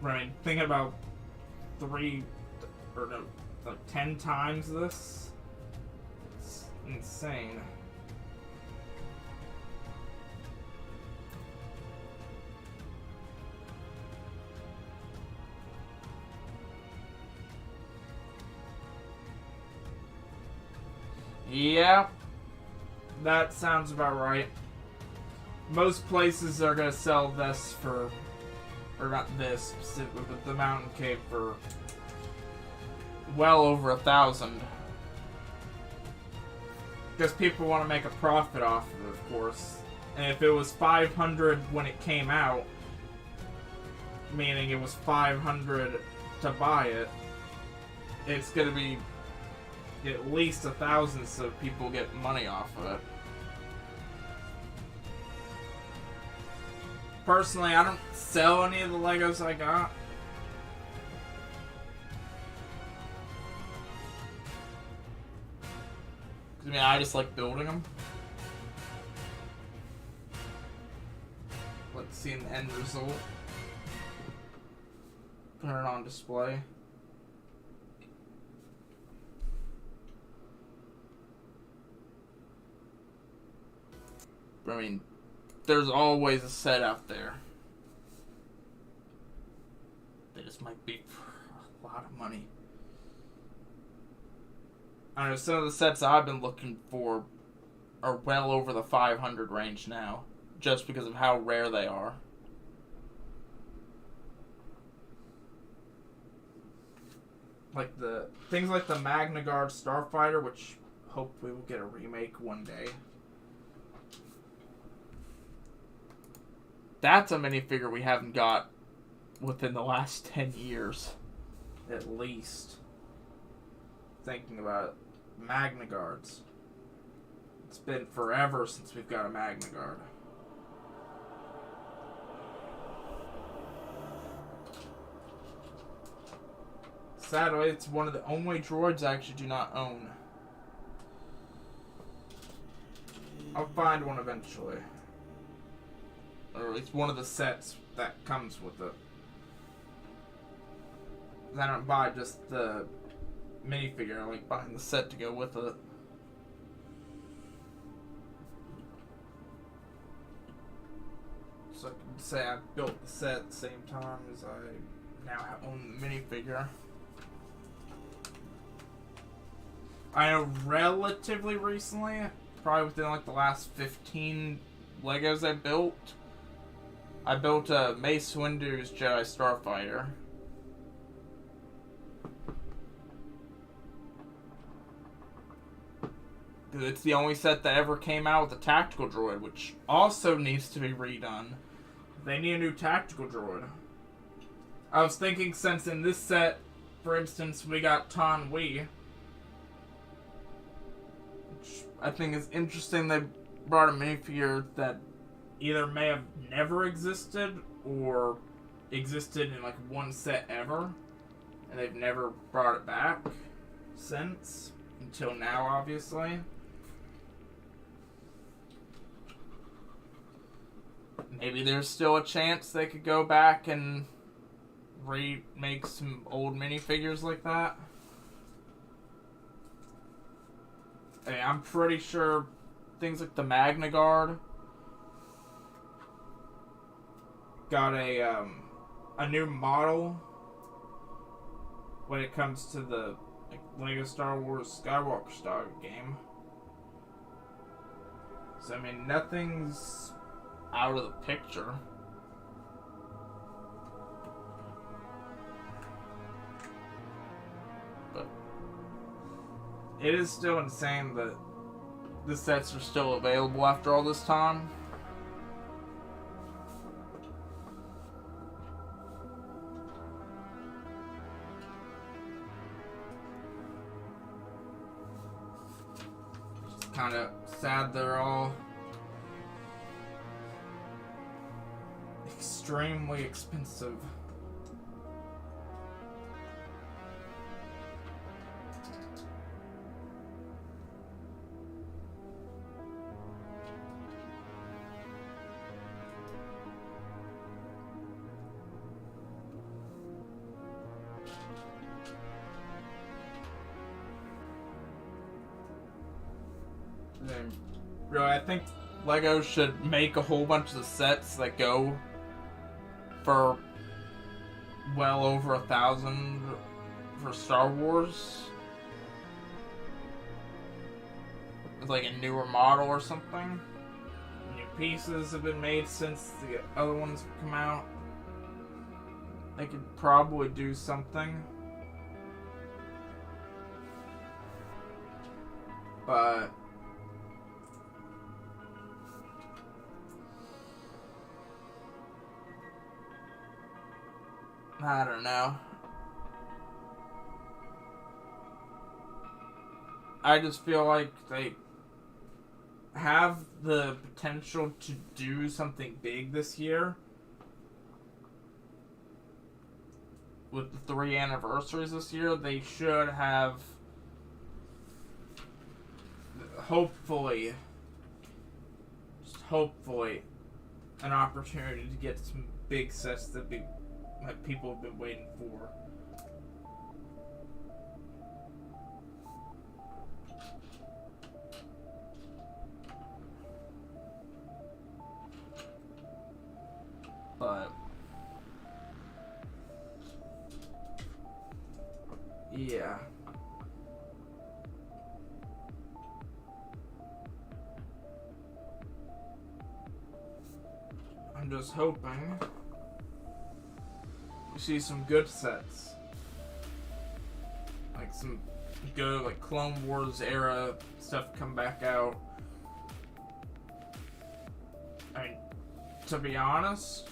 I mean, thinking about 10 times this, it's insane. Yeah, that sounds about right. Most places are gonna sell this for, or not this specifically, but the mountain cave for well over 1,000. Because people want to make a profit off of it, of course. And if it was 500 when it came out, meaning it was 500 to buy it, it's gonna be at least 1,000 so people get money off of it. Personally, I don't sell any of the Legos I got. I mean, I just like building them. Let's see the end result. Put it on display. I mean, there's always a set out there. They just might be for a lot of money. I know some of the sets I've been looking for are well over the 500 range now, just because of how rare they are. Like the things like the Magna Guard Starfighter, which hopefully will get a remake one day. That's a minifigure we haven't got within the last 10 years. At least. Thinking about it. Magna Guards. It's been forever since we've got a Magna Guard. Sadly, it's one of the only droids I actually do not own. I'll find one eventually. Or at least one of the sets that comes with it. I don't buy just the minifigure, I like buying the set to go with it. So I can say I built the set at the same time as I now own the minifigure. I know relatively recently, probably within like the last 15 Legos I built Mace Windu's Jedi Starfighter. It's the only set that ever came out with a tactical droid, which also needs to be redone. They need a new tactical droid. I was thinking, since in this set, for instance, we got Tan Wee, which I think is interesting. They brought a minifigure that either may have never existed or existed in like one set ever, and they've never brought it back since, until now, obviously. Maybe there's still a chance they could go back and remake some old minifigures like that. I mean, I'm pretty sure things like the Magna Guard got a new model when it comes to the Lego Star Wars Skywalker Saga game. So I mean, nothing's out of the picture. But it is still insane that the sets are still available after all this time. It's kind of sad they're all extremely expensive. Really, I think Lego should make a whole bunch of the sets that go for well over 1,000 for Star Wars. With like a newer model or something. New pieces have been made since the other ones have come out. They could probably do something. But I don't know. I just feel like they have the potential to do something big this year. With the 3 anniversaries this year, they should have, hopefully, an opportunity to get some big sets that people have been waiting for. But yeah. I'm just hoping we see some good sets. Like some good, like, Clone Wars era stuff come back out. I mean, to be honest,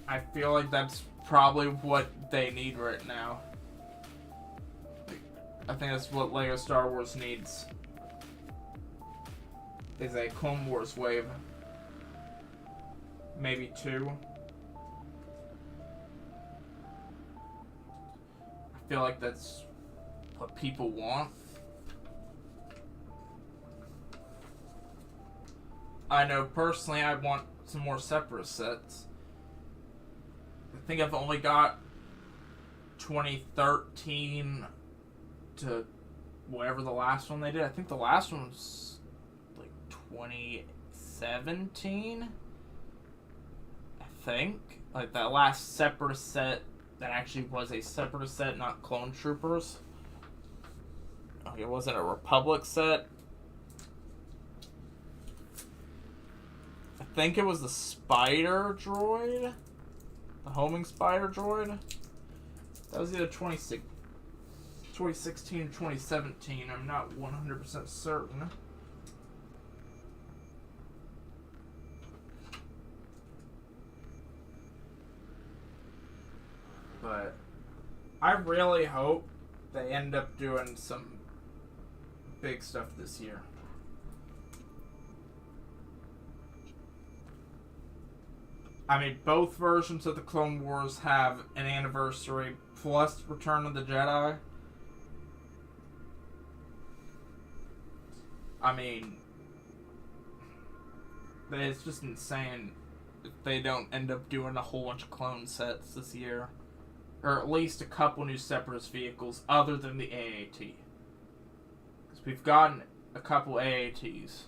I feel like that's probably what they need right now. Like, I think that's what Lego Star Wars needs. Is a Clone Wars wave. Maybe 2. I feel like that's what people want. I know personally I want some more Separate sets. I think I've only got 2013 to whatever the last one they did. I think the last one was like 2017. I think. Like that last Separate set that actually was a Separate set, not Clone Troopers. Okay, it wasn't a Republic set. I think it was the Spider Droid. The homing Spider Droid. That was either 2016 or 2017. I'm not 100% certain. But I really hope they end up doing some big stuff this year. I mean, both versions of the Clone Wars have an anniversary plus Return of the Jedi. I mean, it's just insane if they don't end up doing a whole bunch of clone sets this year. Or at least a couple new Separatist vehicles other than the AAT. Because we've gotten a couple AATs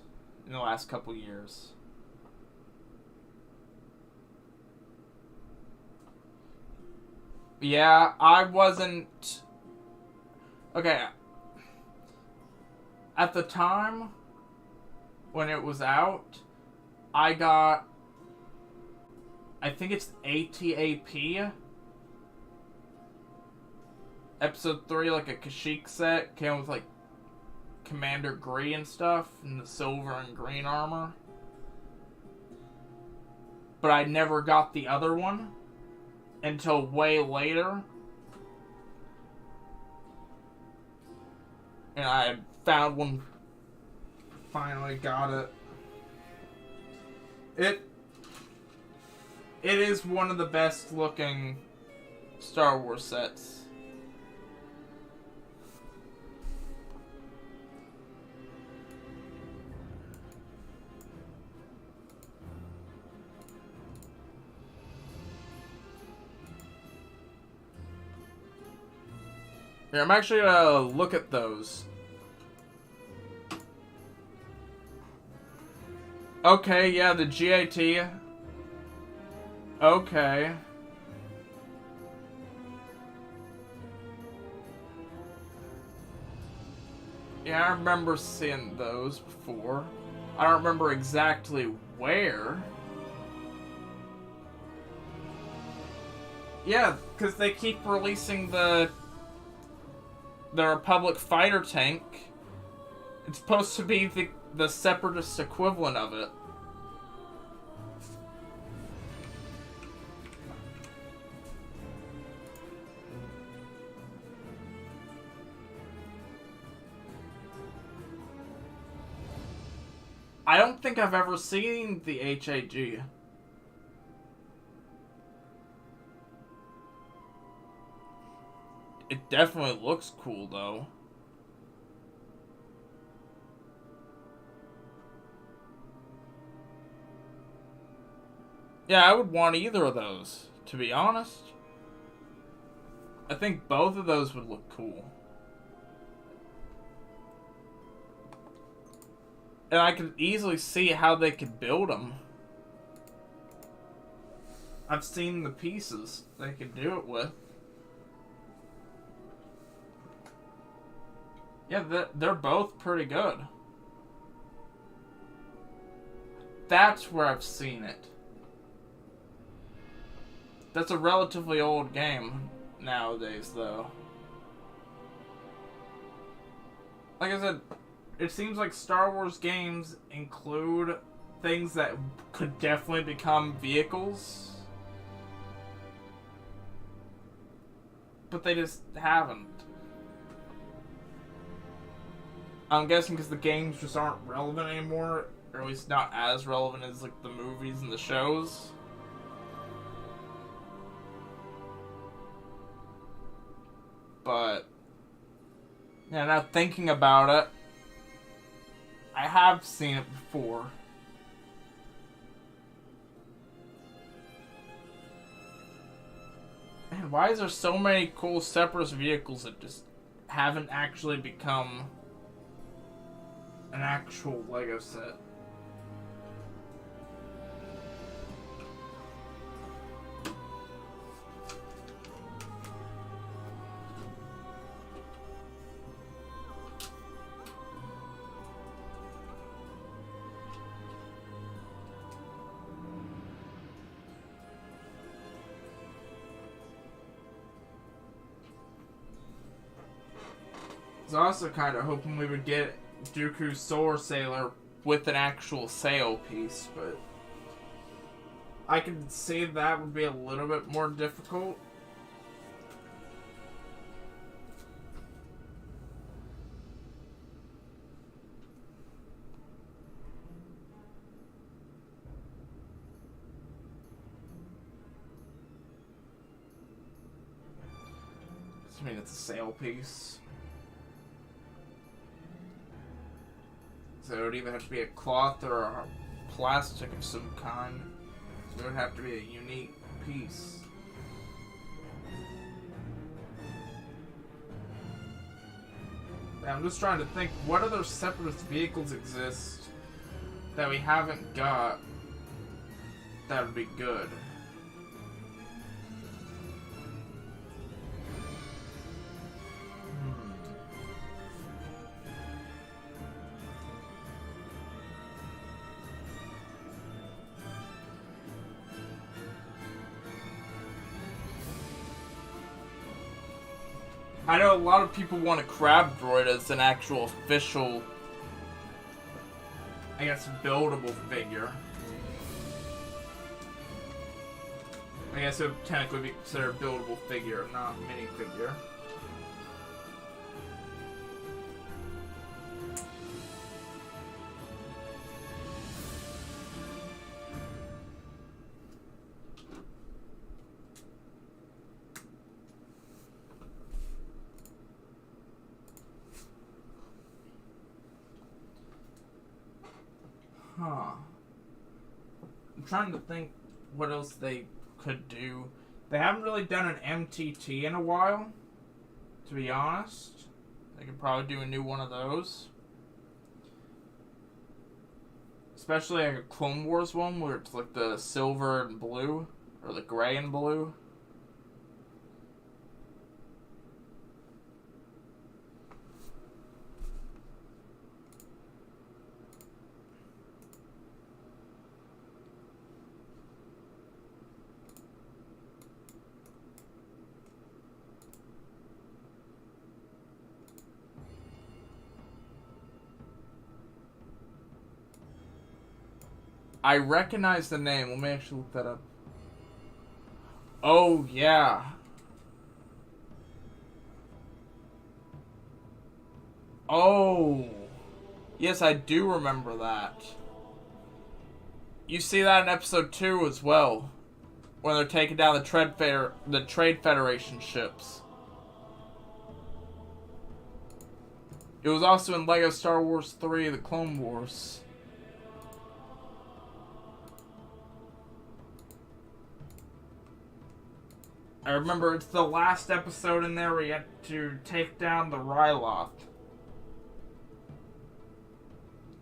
in the last couple years. Yeah, I wasn't... Okay. At the time, when it was out, I got... I think it's ATAP. Episode 3, like a Kashyyyk set. Came with, like, Commander Gree and stuff. And the silver and green armor. But I never got the other one until way later. And I found one. Finally got it. It is one of the best looking Star Wars sets. Here, I'm actually gonna look at those. Okay, yeah, the GAT. Okay. Yeah, I remember seeing those before. I don't remember exactly where. Yeah, because they keep releasing the Republic fighter tank. It's supposed to be the Separatist equivalent of it. I don't think I've ever seen the HAG. It definitely looks cool, though. Yeah, I would want either of those, to be honest. I think both of those would look cool. And I could easily see how they could build them. I've seen the pieces they could do it with. Yeah, they're both pretty good. That's where I've seen it. That's a relatively old game nowadays, though. Like I said, it seems like Star Wars games include things that could definitely become vehicles. But they just haven't. I'm guessing because the games just aren't relevant anymore, or at least not as relevant as like the movies and the shows. But yeah, now thinking about it, I have seen it before. Man, why is there so many cool Separatist vehicles that just haven't actually become an actual Lego set? I was also kind of hoping we would get Dooku's Solar Sailor with an actual sail piece, but I can see that would be a little bit more difficult. I mean, it's a sail piece. So it would either have to be a cloth or a plastic of some kind. So it would have to be a unique piece. I'm just trying to think, what other Separatist vehicles exist that we haven't got that would be good? I know a lot of people want a crab droid as an actual official, I guess, buildable figure. I guess it would technically be considered a buildable figure, not minifigure. Huh. I'm trying to think what else they could do. They haven't really done an MTT in a while, to be honest. They could probably do a new one of those. Especially like a Clone Wars one where it's like the silver and blue, or the gray and blue. I recognize the name. Let me actually look that up. Oh, yeah. Oh. Yes, I do remember that. You see that in episode 2 as well. When they're taking down the Trade Federation ships. It was also in LEGO Star Wars 3, The Clone Wars. I remember it's the last episode in there where you had to take down the Ryloth.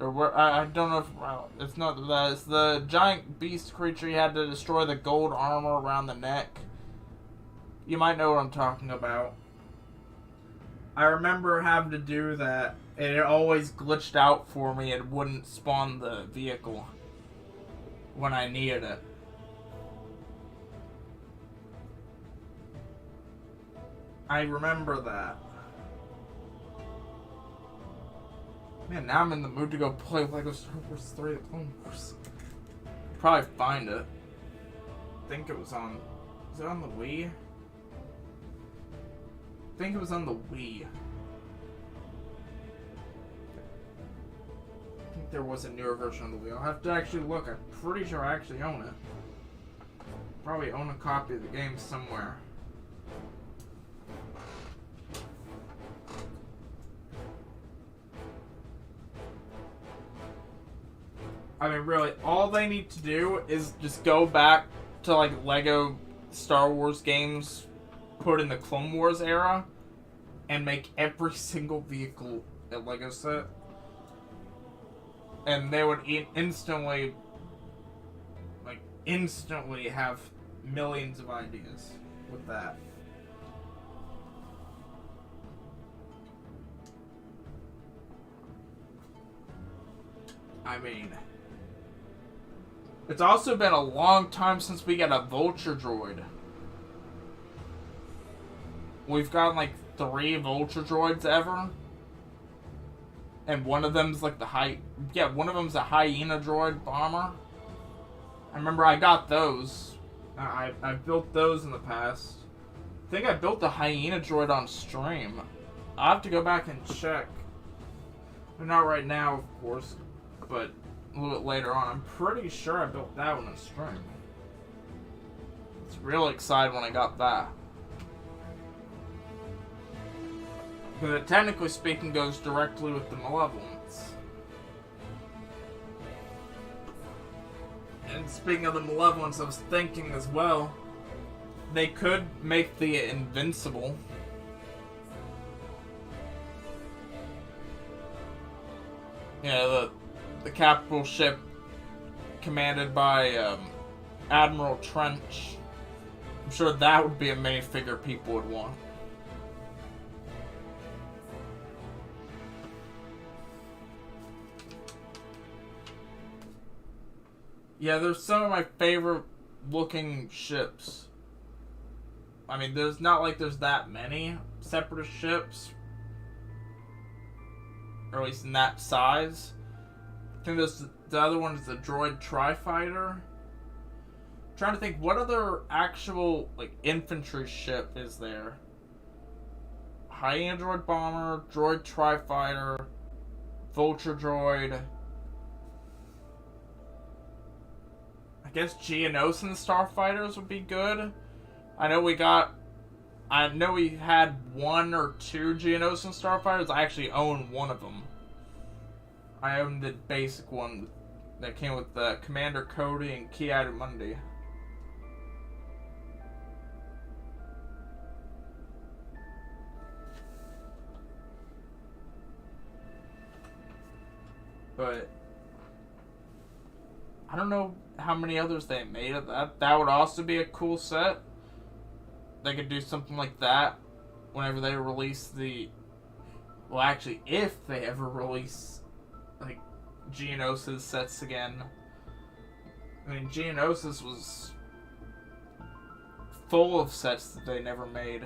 Or where, I don't know if it's not that. It's the giant beast creature you had to destroy the gold armor around the neck. You might know what I'm talking about. I remember having to do that, and it always glitched out for me and wouldn't spawn the vehicle when I needed it. I remember that. Man, now I'm in the mood to go play LEGO Star Wars 3 The Clone Wars. Probably find it. I think it was on... Was it on the Wii? I think it was on the Wii. I think there was a newer version of the Wii. I'll have to actually look. I'm pretty sure I actually own it. Probably own a copy of the game somewhere. I mean, really, all they need to do is just go back to, like, LEGO Star Wars games put in the Clone Wars era and make every single vehicle a Lego set. And they would instantly have millions of ideas with that. I mean, it's also been a long time since we got a Vulture droid. We've gotten like 3 Vulture droids ever. And one of them's like one of them's a hyena droid bomber. I remember I got those. I've built those in the past. I think I built the hyena droid on stream. I'll have to go back and check. Not right now, of course, but a little bit later on. I'm pretty sure I built that one on stream. I was really excited when I got that. Because it, technically speaking, goes directly with the Malevolence. And speaking of the Malevolence, I was thinking as well, they could make the Invincible. Yeah, the capital ship commanded by Admiral Trench. I'm sure that would be a minifigure people would want. Yeah, there's some of my favorite looking ships. I mean, there's not like there's that many separatist ships. Or at least in that size. I think there's the other one is the Droid Tri-Fighter. I'm trying to think, what other actual like infantry ship is there? Hyena Droid Bomber, Droid Tri-Fighter, Vulture Droid. I guess Geonosian Starfighters would be good. I know we had 1 or 2 Geonosian Starfighters. I actually own one of them. I own the basic one that came with Commander Cody and Ki-Adi-Mundi. But I don't know how many others they made of that. That would also be a cool set. They could do something like that whenever they release well, actually, if they ever release, like, Geonosis sets again. I mean, Geonosis was full of sets that they never made.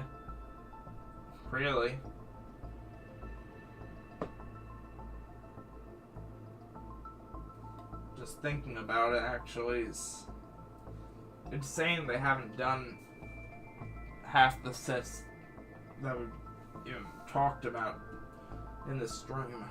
Really. Just thinking about it, actually, is insane they haven't done half the sets that we talked about in this stream.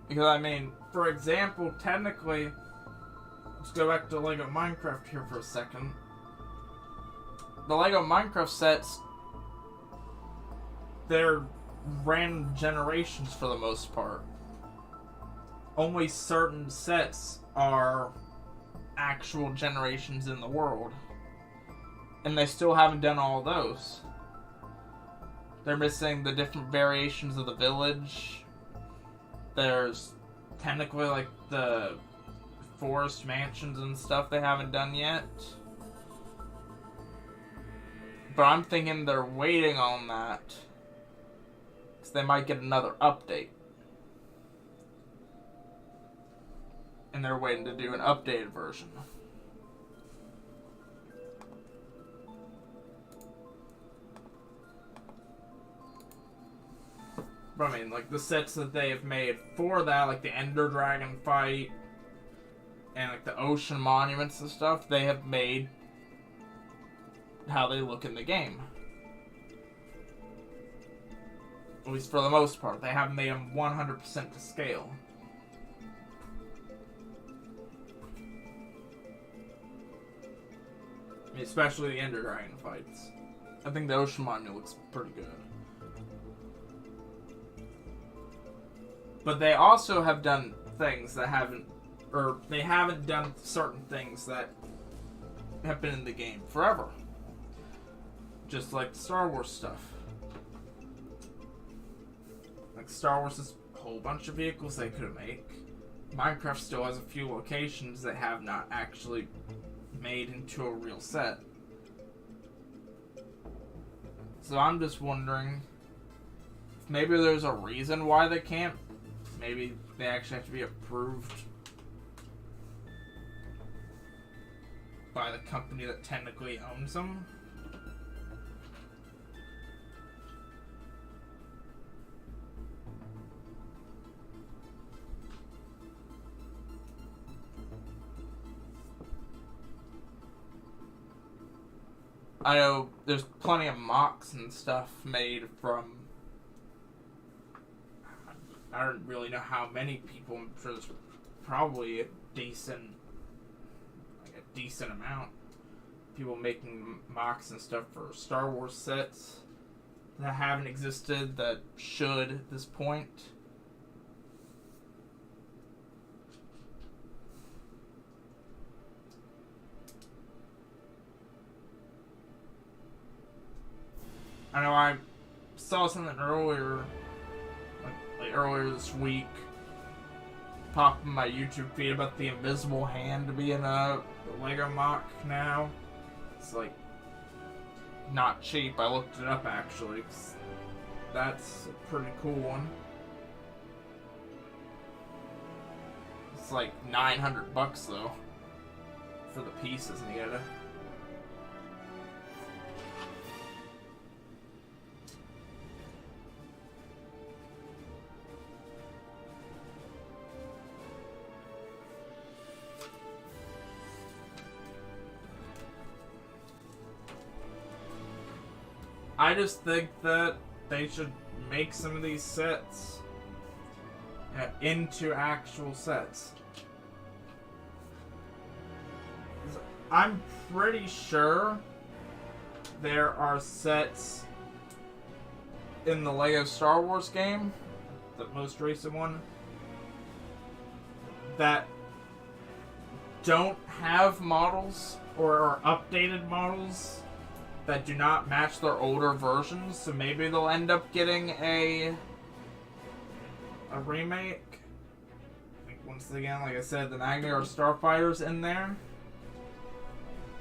Because, I mean, for example, technically, let's go back to Lego Minecraft here for a second. The Lego Minecraft sets, they're random generations for the most part. Only certain sets are actual generations in the world. And they still haven't done all those. They're missing the different variations of the village. There's technically like the forest mansions and stuff they haven't done yet. But I'm thinking they're waiting on that, because they might get another update. And they're waiting to do an updated version. But I mean, like, the sets that they have made for that, like the Ender Dragon fight, and like the ocean monuments and stuff, they have made how they look in the game. At least for the most part. They haven't made them 100% to scale. mean, especially the Ender Dragon fights. I think the Ocean Monument looks pretty good. But they also have done things that they haven't done certain things that have been in the game forever. Just like the Star Wars stuff. Like Star Wars has a whole bunch of vehicles they could make. Minecraft still has a few locations that have not actually made into a real set. So I'm just wondering if maybe there's a reason why they can't. Maybe they actually have to be approved by the company that technically owns them. I know there's plenty of mocks and stuff made from... I don't really know how many people. I'm sure there's probably a decent amount. People making mocks and stuff for Star Wars sets that haven't existed that should at this point. I know I saw something earlier, like earlier this week, pop in my YouTube feed about the invisible hand being a Lego mock now. It's like not cheap. I looked it up actually. That's a pretty cool one. It's like $900 though for the pieces needed. I just think that they should make some of these sets into actual sets. I'm pretty sure there are sets in the Lego Star Wars game, the most recent one, that don't have models or are updated models that do not match their older versions, so maybe they'll end up getting a remake. Like once again, like I said, the Magna Starfighter's in there,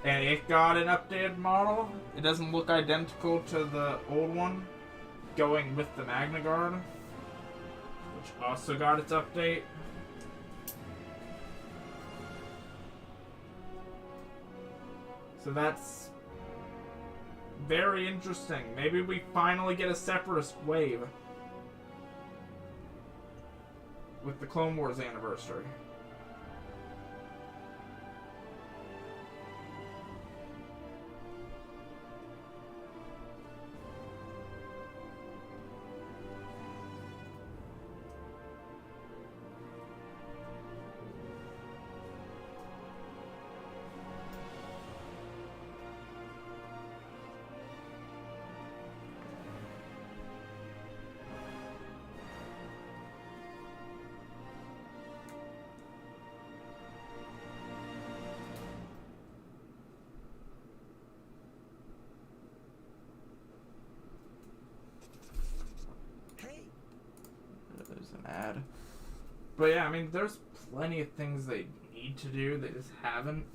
and it got an updated model. It doesn't look identical to the old one, going with the Magna Guard, which also got its update. So that's very interesting. Maybe we finally get a Separatist wave with the Clone Wars anniversary. Ad. But yeah, I mean, there's plenty of things they need to do, they just haven't.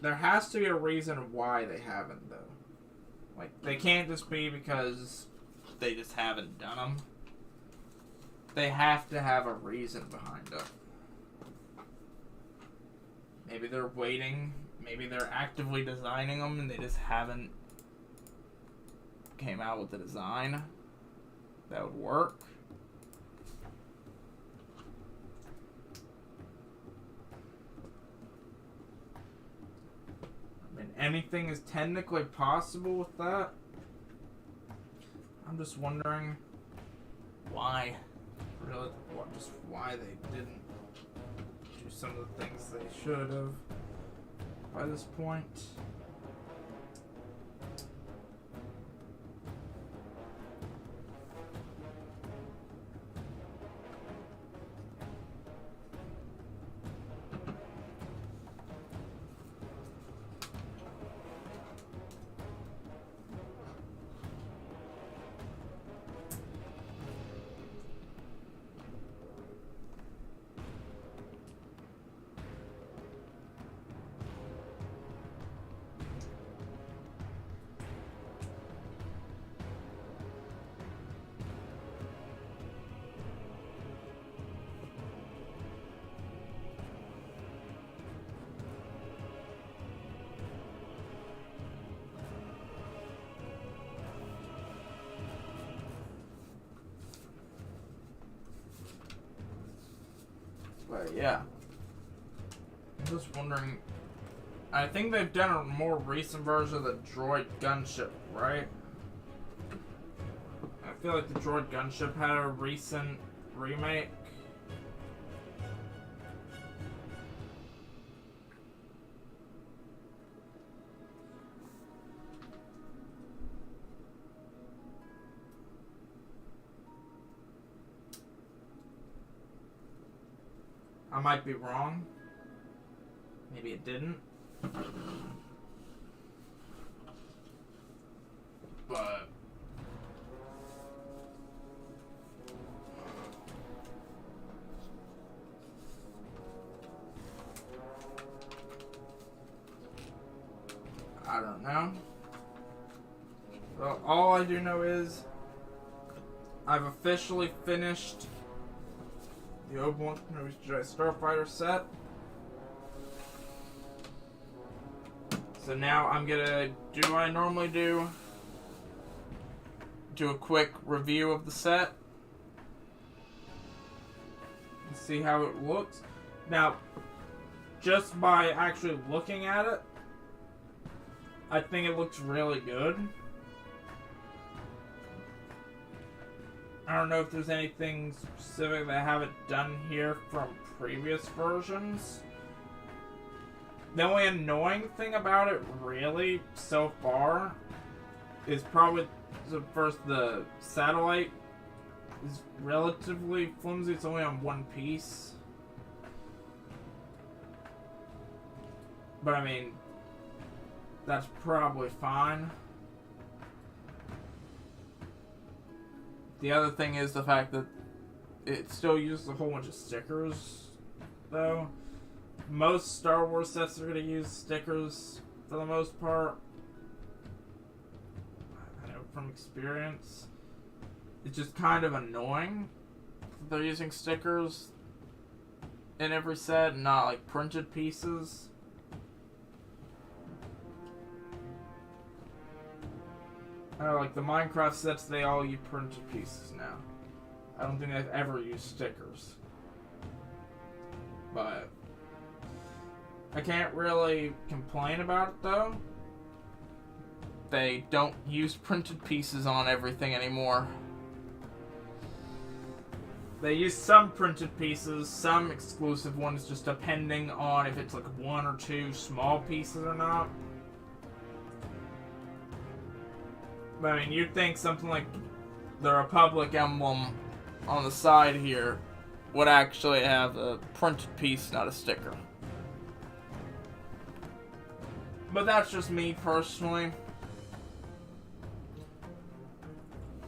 There has to be a reason why they haven't, though. Like, they can't just be because they just haven't done them. They have to have a reason behind it. Maybe they're waiting. Maybe they're actively designing them and they just haven't came out with a design that would work. I mean, anything is technically possible with that. I'm just wondering why. Really, just why they didn't do some of the things they should have by this point. But yeah, I'm just wondering. I think they've done a more recent version of the droid gunship, right? I feel like the droid gunship had a recent remake. I might be wrong. Maybe it didn't. But I don't know. Well, all I do know is I've officially finished the Obi-Wan Kenobi Jedi Starfighter set. So now I'm gonna do what I normally do. Do a quick review of the set. And see how it looks. Now, just by actually looking at it, I think it looks really good. I don't know if there's anything specific that I haven't done here from previous versions. The only annoying thing about it, really, so far, is probably the satellite is relatively flimsy. It's only on one piece. But I mean, that's probably fine. The other thing is the fact that it still uses a whole bunch of stickers, though. Most Star Wars sets are going to use stickers for the most part. I know from experience. It's just kind of annoying that they're using stickers in every set, not like printed pieces. I know, like the Minecraft sets, they all use printed pieces now. I don't think they've ever used stickers. But I can't really complain about it though. They don't use printed pieces on everything anymore. They use some printed pieces, some exclusive ones, just depending on if it's like one or two small pieces or not. But I mean, you'd think something like the Republic emblem on the side here would actually have a printed piece, not a sticker. But that's just me personally.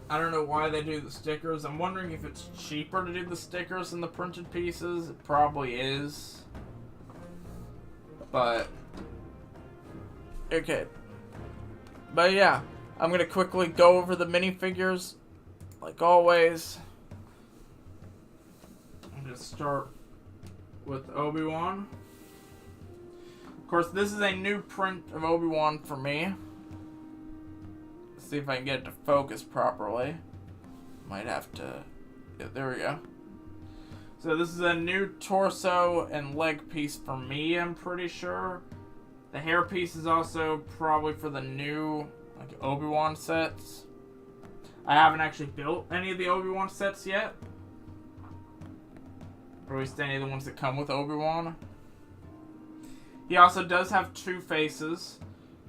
I don't know why they do the stickers. I'm wondering if it's cheaper to do the stickers than the printed pieces. It probably is. But okay. But yeah, I'm going to quickly go over the minifigures, like always. I'm going to start with Obi-Wan. Of course, this is a new print of Obi-Wan for me. Let's see if I can get it to focus properly. Might have to... Yeah, there we go. So this is a new torso and leg piece for me, I'm pretty sure. The hair piece is also probably for the new Obi-Wan sets. I haven't actually built any of the Obi-Wan sets yet. Or at least any of the ones that come with Obi-Wan. He also does have two faces.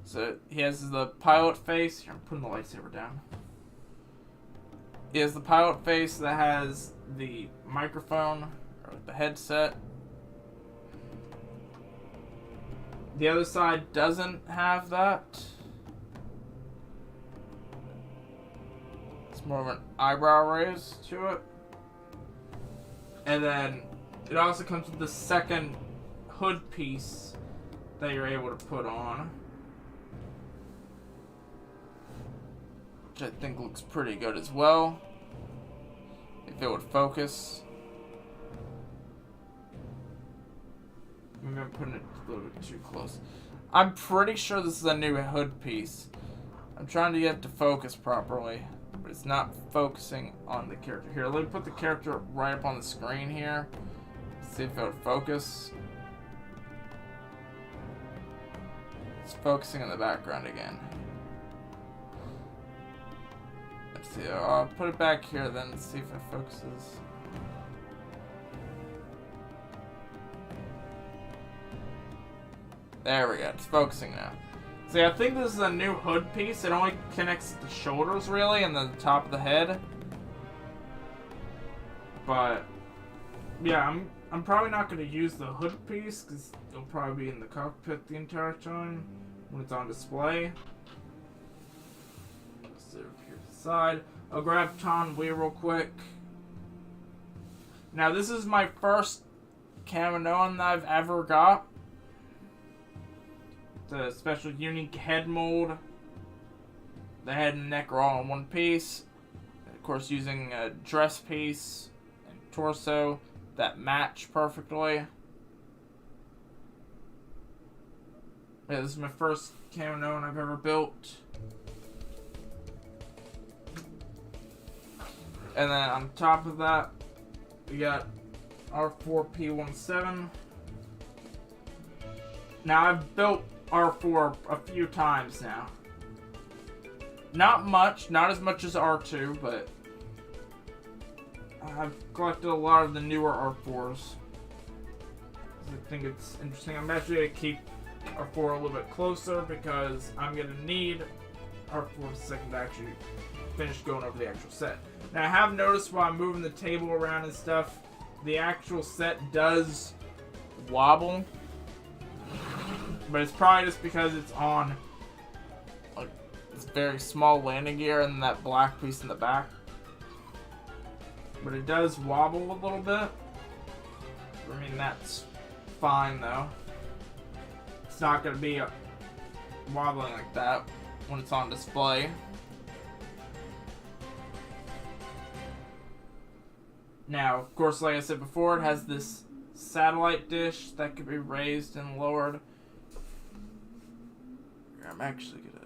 So he has the pilot face. Here, I'm putting the lightsaber down. He has the pilot face that has the microphone, or the headset. The other side doesn't have that. It's more of an eyebrow raise to it. And then it also comes with the second hood piece that you're able to put on. Which I think looks pretty good as well. If it would focus. Maybe I'm putting it a little bit too close. I'm pretty sure this is a new hood piece. I'm trying to get it to focus properly, but it's not focusing on the character. Here, let me put the character right up on the screen here. See if it would focus. It's focusing in the background again. Let's see. I'll put it back here then, see if it focuses. There we go. It's focusing now. See, I think this is a new hood piece. It only connects the shoulders, really, and the top of the head. But, yeah, I'm probably not going to use the hood piece, because it'll probably be in the cockpit the entire time when it's on display. Let's sit over here to the side. I'll grab Ton Wee real quick. Now, this is my first Kaminoan that I've ever got. The special unique head mold. The head and neck are all in one piece. Of course, using a dress piece and torso that match perfectly. Yeah, this is my first Kaminoan I've ever built. And then on top of that, we got R4P17. Now, I've built R4 a few times now. Not much, not as much as R2, but I've collected a lot of the newer R4s. I think it's interesting. I'm actually going to keep R4 a little bit closer because I'm going to need R4 for a second to actually finish going over the actual set. Now, I have noticed while I'm moving the table around and stuff, the actual set does wobble. But it's probably just because it's on like this very small landing gear and that black piece in the back. But it does wobble a little bit. I mean, that's fine though. It's not going to be wobbling like that when it's on display. Now, of course, like I said before, it has this satellite dish that can be raised and lowered. I'm actually gonna...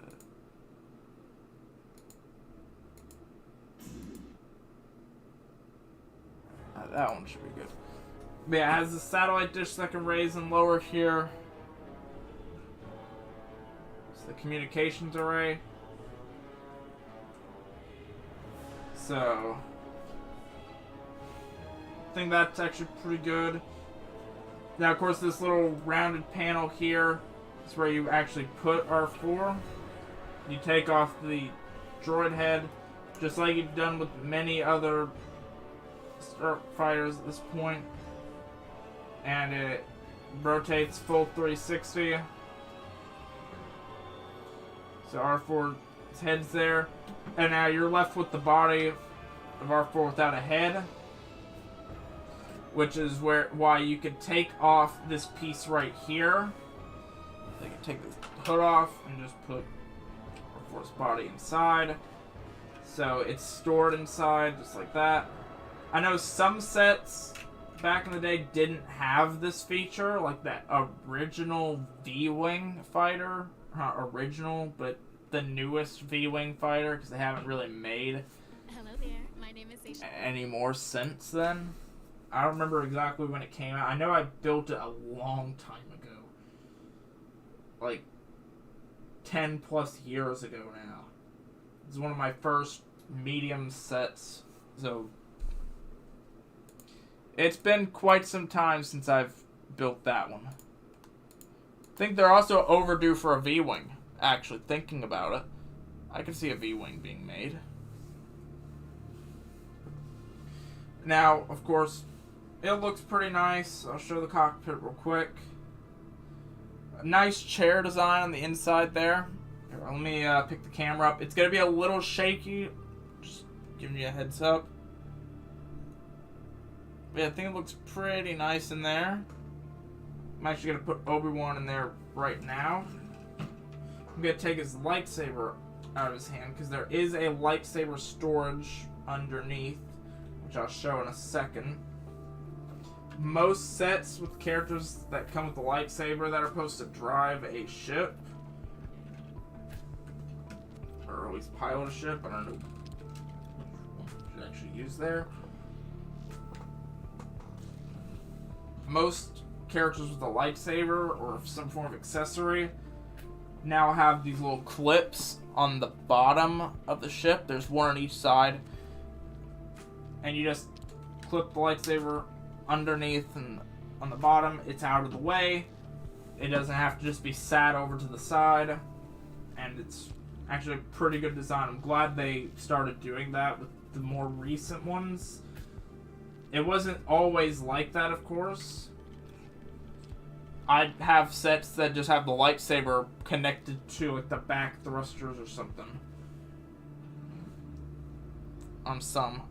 that one should be good. But yeah, it has the satellite dish that can raise and lower here. It's the communications array. So, I think that's actually pretty good. Now, of course, this little rounded panel here is where you actually put R4. You take off the droid head, just like you've done with many other Starfighters at this point. And it rotates full 360. So R4's head's there. And now you're left with the body of R4 without a head. Which is why you could take off this piece right here. You can take the hood off and just put R4's body inside. So it's stored inside just like that. I know some sets back in the day didn't have this feature, like that original V-Wing fighter. Not original, but the newest V-Wing fighter, because they haven't really made Hello there, my name is Aisha. any more since then. I don't remember exactly when it came out. I know I built it a long time ago. Like 10 plus years ago now. It's one of my first medium sets. So It's been quite some time since I've built that one. I think they're also overdue for a V-Wing, actually, thinking about it. I can see a V-Wing being made. Now, of course, it looks pretty nice. I'll show the cockpit real quick. A nice chair design on the inside there. Here, let me pick the camera up. It's going to be a little shaky. Just giving you a heads up. But yeah, I think it looks pretty nice in there. I'm actually going to put Obi-Wan in there right now. I'm going to take his lightsaber out of his hand because there is a lightsaber storage underneath, which I'll show in a second. Most sets with characters that come with a lightsaber that are supposed to drive a ship, or at least pilot a ship, I don't know what you should actually use there. Most characters with a lightsaber or some form of accessory now have these little clips on the bottom of the ship. There's one on each side, and you just clip the lightsaber underneath and on the bottom. It's out of the way. It doesn't have to just be sat over to the side, and it's actually a pretty good design. I'm glad they started doing that with the more recent ones. It wasn't always like that, of course. I have sets that just have the lightsaber connected to like the back thrusters or something. On some.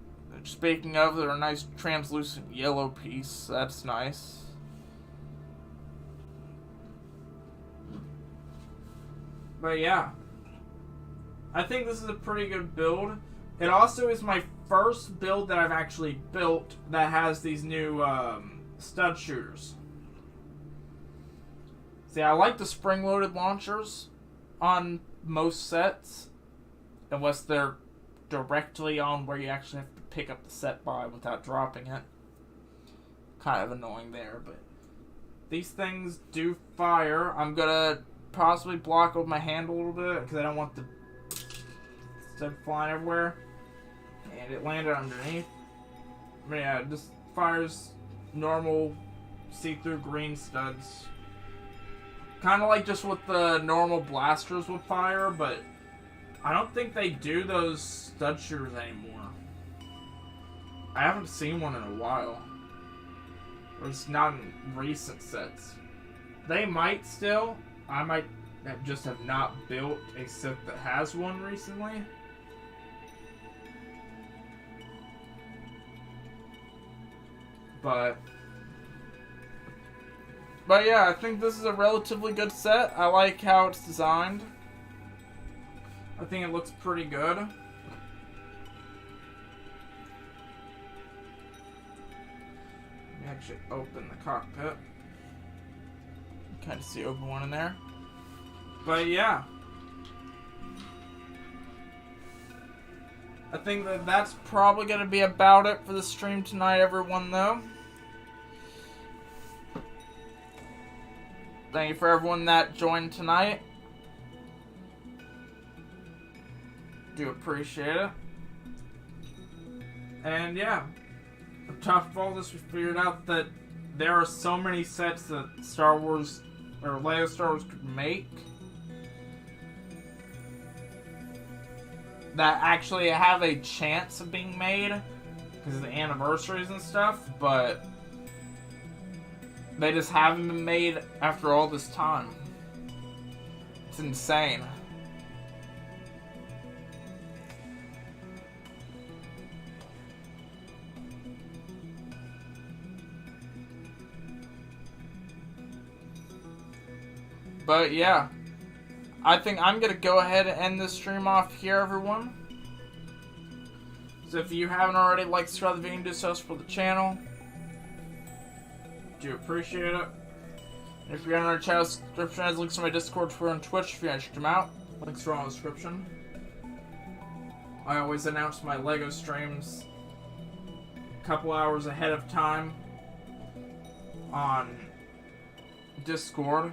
Speaking of, they're a nice translucent yellow piece. That's nice. But yeah, I think this is a pretty good build. It also is my first build that I've actually built that has these new stud shooters. See, I like the spring-loaded launchers on most sets, unless they're directly on where you actually have to pick up the set by without dropping it. Kind of annoying there, but these things do fire. I'm gonna possibly block with my hand a little bit because I don't want the stud flying everywhere. And it landed underneath. But yeah, it just fires normal see-through green studs. Kind of like just what the normal blasters would fire, but I don't think they do those stud shooters anymore. I haven't seen one in a while. Or it's not in recent sets. They might still. I might just have not built a set that has one recently. But yeah, I think this is a relatively good set. I like how it's designed. I think it looks pretty good. Let me actually open the cockpit. Kind of see Obi-Wan in there. But yeah. I think that's probably going to be about it for the stream tonight, everyone, though. Thank you for everyone that joined tonight. Do appreciate it. And yeah, on top of all this, we figured out that there are so many sets that Star Wars or Lego Star Wars could make that actually have a chance of being made because of the anniversaries and stuff, but they just haven't been made after all this time. It's insane. But yeah, I think I'm going to go ahead and end this stream off here, everyone. So if you haven't already, like, subscribe to the video, and do so for the channel. Do appreciate it. And if you're on our channel description, has links to my Discord, Twitter, and Twitch if you want to check them out. Links are all in the description. I always announce my LEGO streams a couple hours ahead of time on Discord.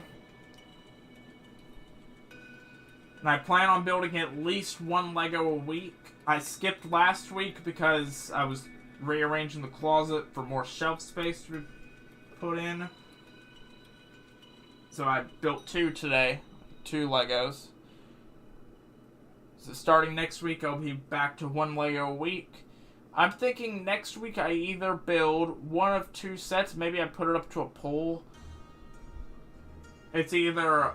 And I plan on building at least one LEGO a week. I skipped last week because I was rearranging the closet for more shelf space to be put in. So I built 2 today. 2 Legos. So starting next week, I'll be back to 1 Lego a week. I'm thinking next week I either build 1 of 2 sets. Maybe I put it up to a poll. It's either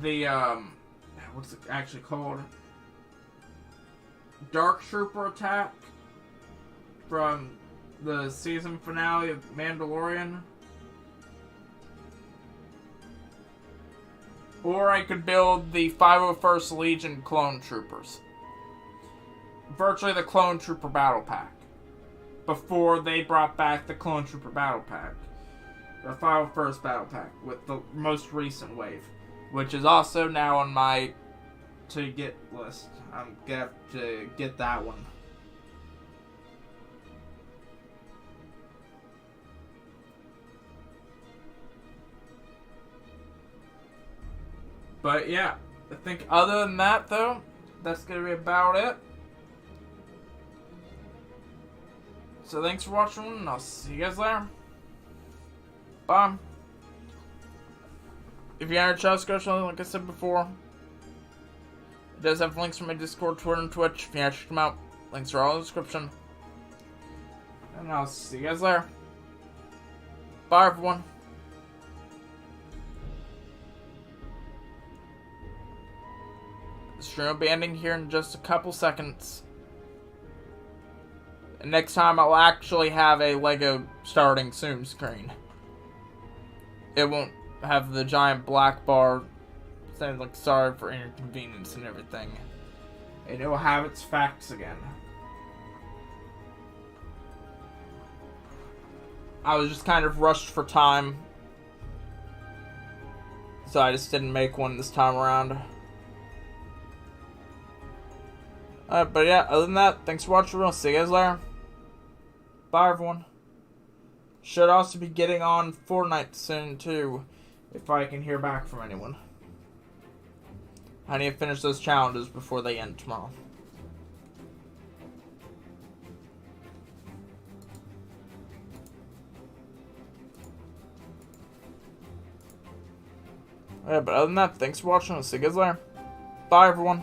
the, what's it actually called? Dark Trooper attack from the season finale of Mandalorian. Or I could build the 501st Legion Clone Troopers. Virtually the Clone Trooper Battle Pack. Before they brought back the Clone Trooper Battle Pack. The 501st Battle Pack with the most recent wave. Which is also now on my to-get list. I'm gonna have to get that one. But yeah, I think other than that though, that's gonna be about it. So thanks for watching, and I'll see you guys later. Bye. If you're on our channel, go like I said before. It does have links for my Discord, Twitter, and Twitch. If you want to check them out, links are all in the description. And I'll see you guys later. Bye, everyone. The stream will be ending here in just a couple seconds. And next time I'll actually have a Lego starting soon screen. It won't have the giant black bar saying like sorry for inconvenience and everything. And it will have its facts again. I was just kind of rushed for time. So I just didn't make one this time around. But yeah, other than that, thanks for watching. I'll see you guys later. Bye, everyone. Should also be getting on Fortnite soon, too, if I can hear back from anyone. I need to finish those challenges before they end tomorrow. Yeah, but other than that, thanks for watching. I'll see you guys later. Bye, everyone.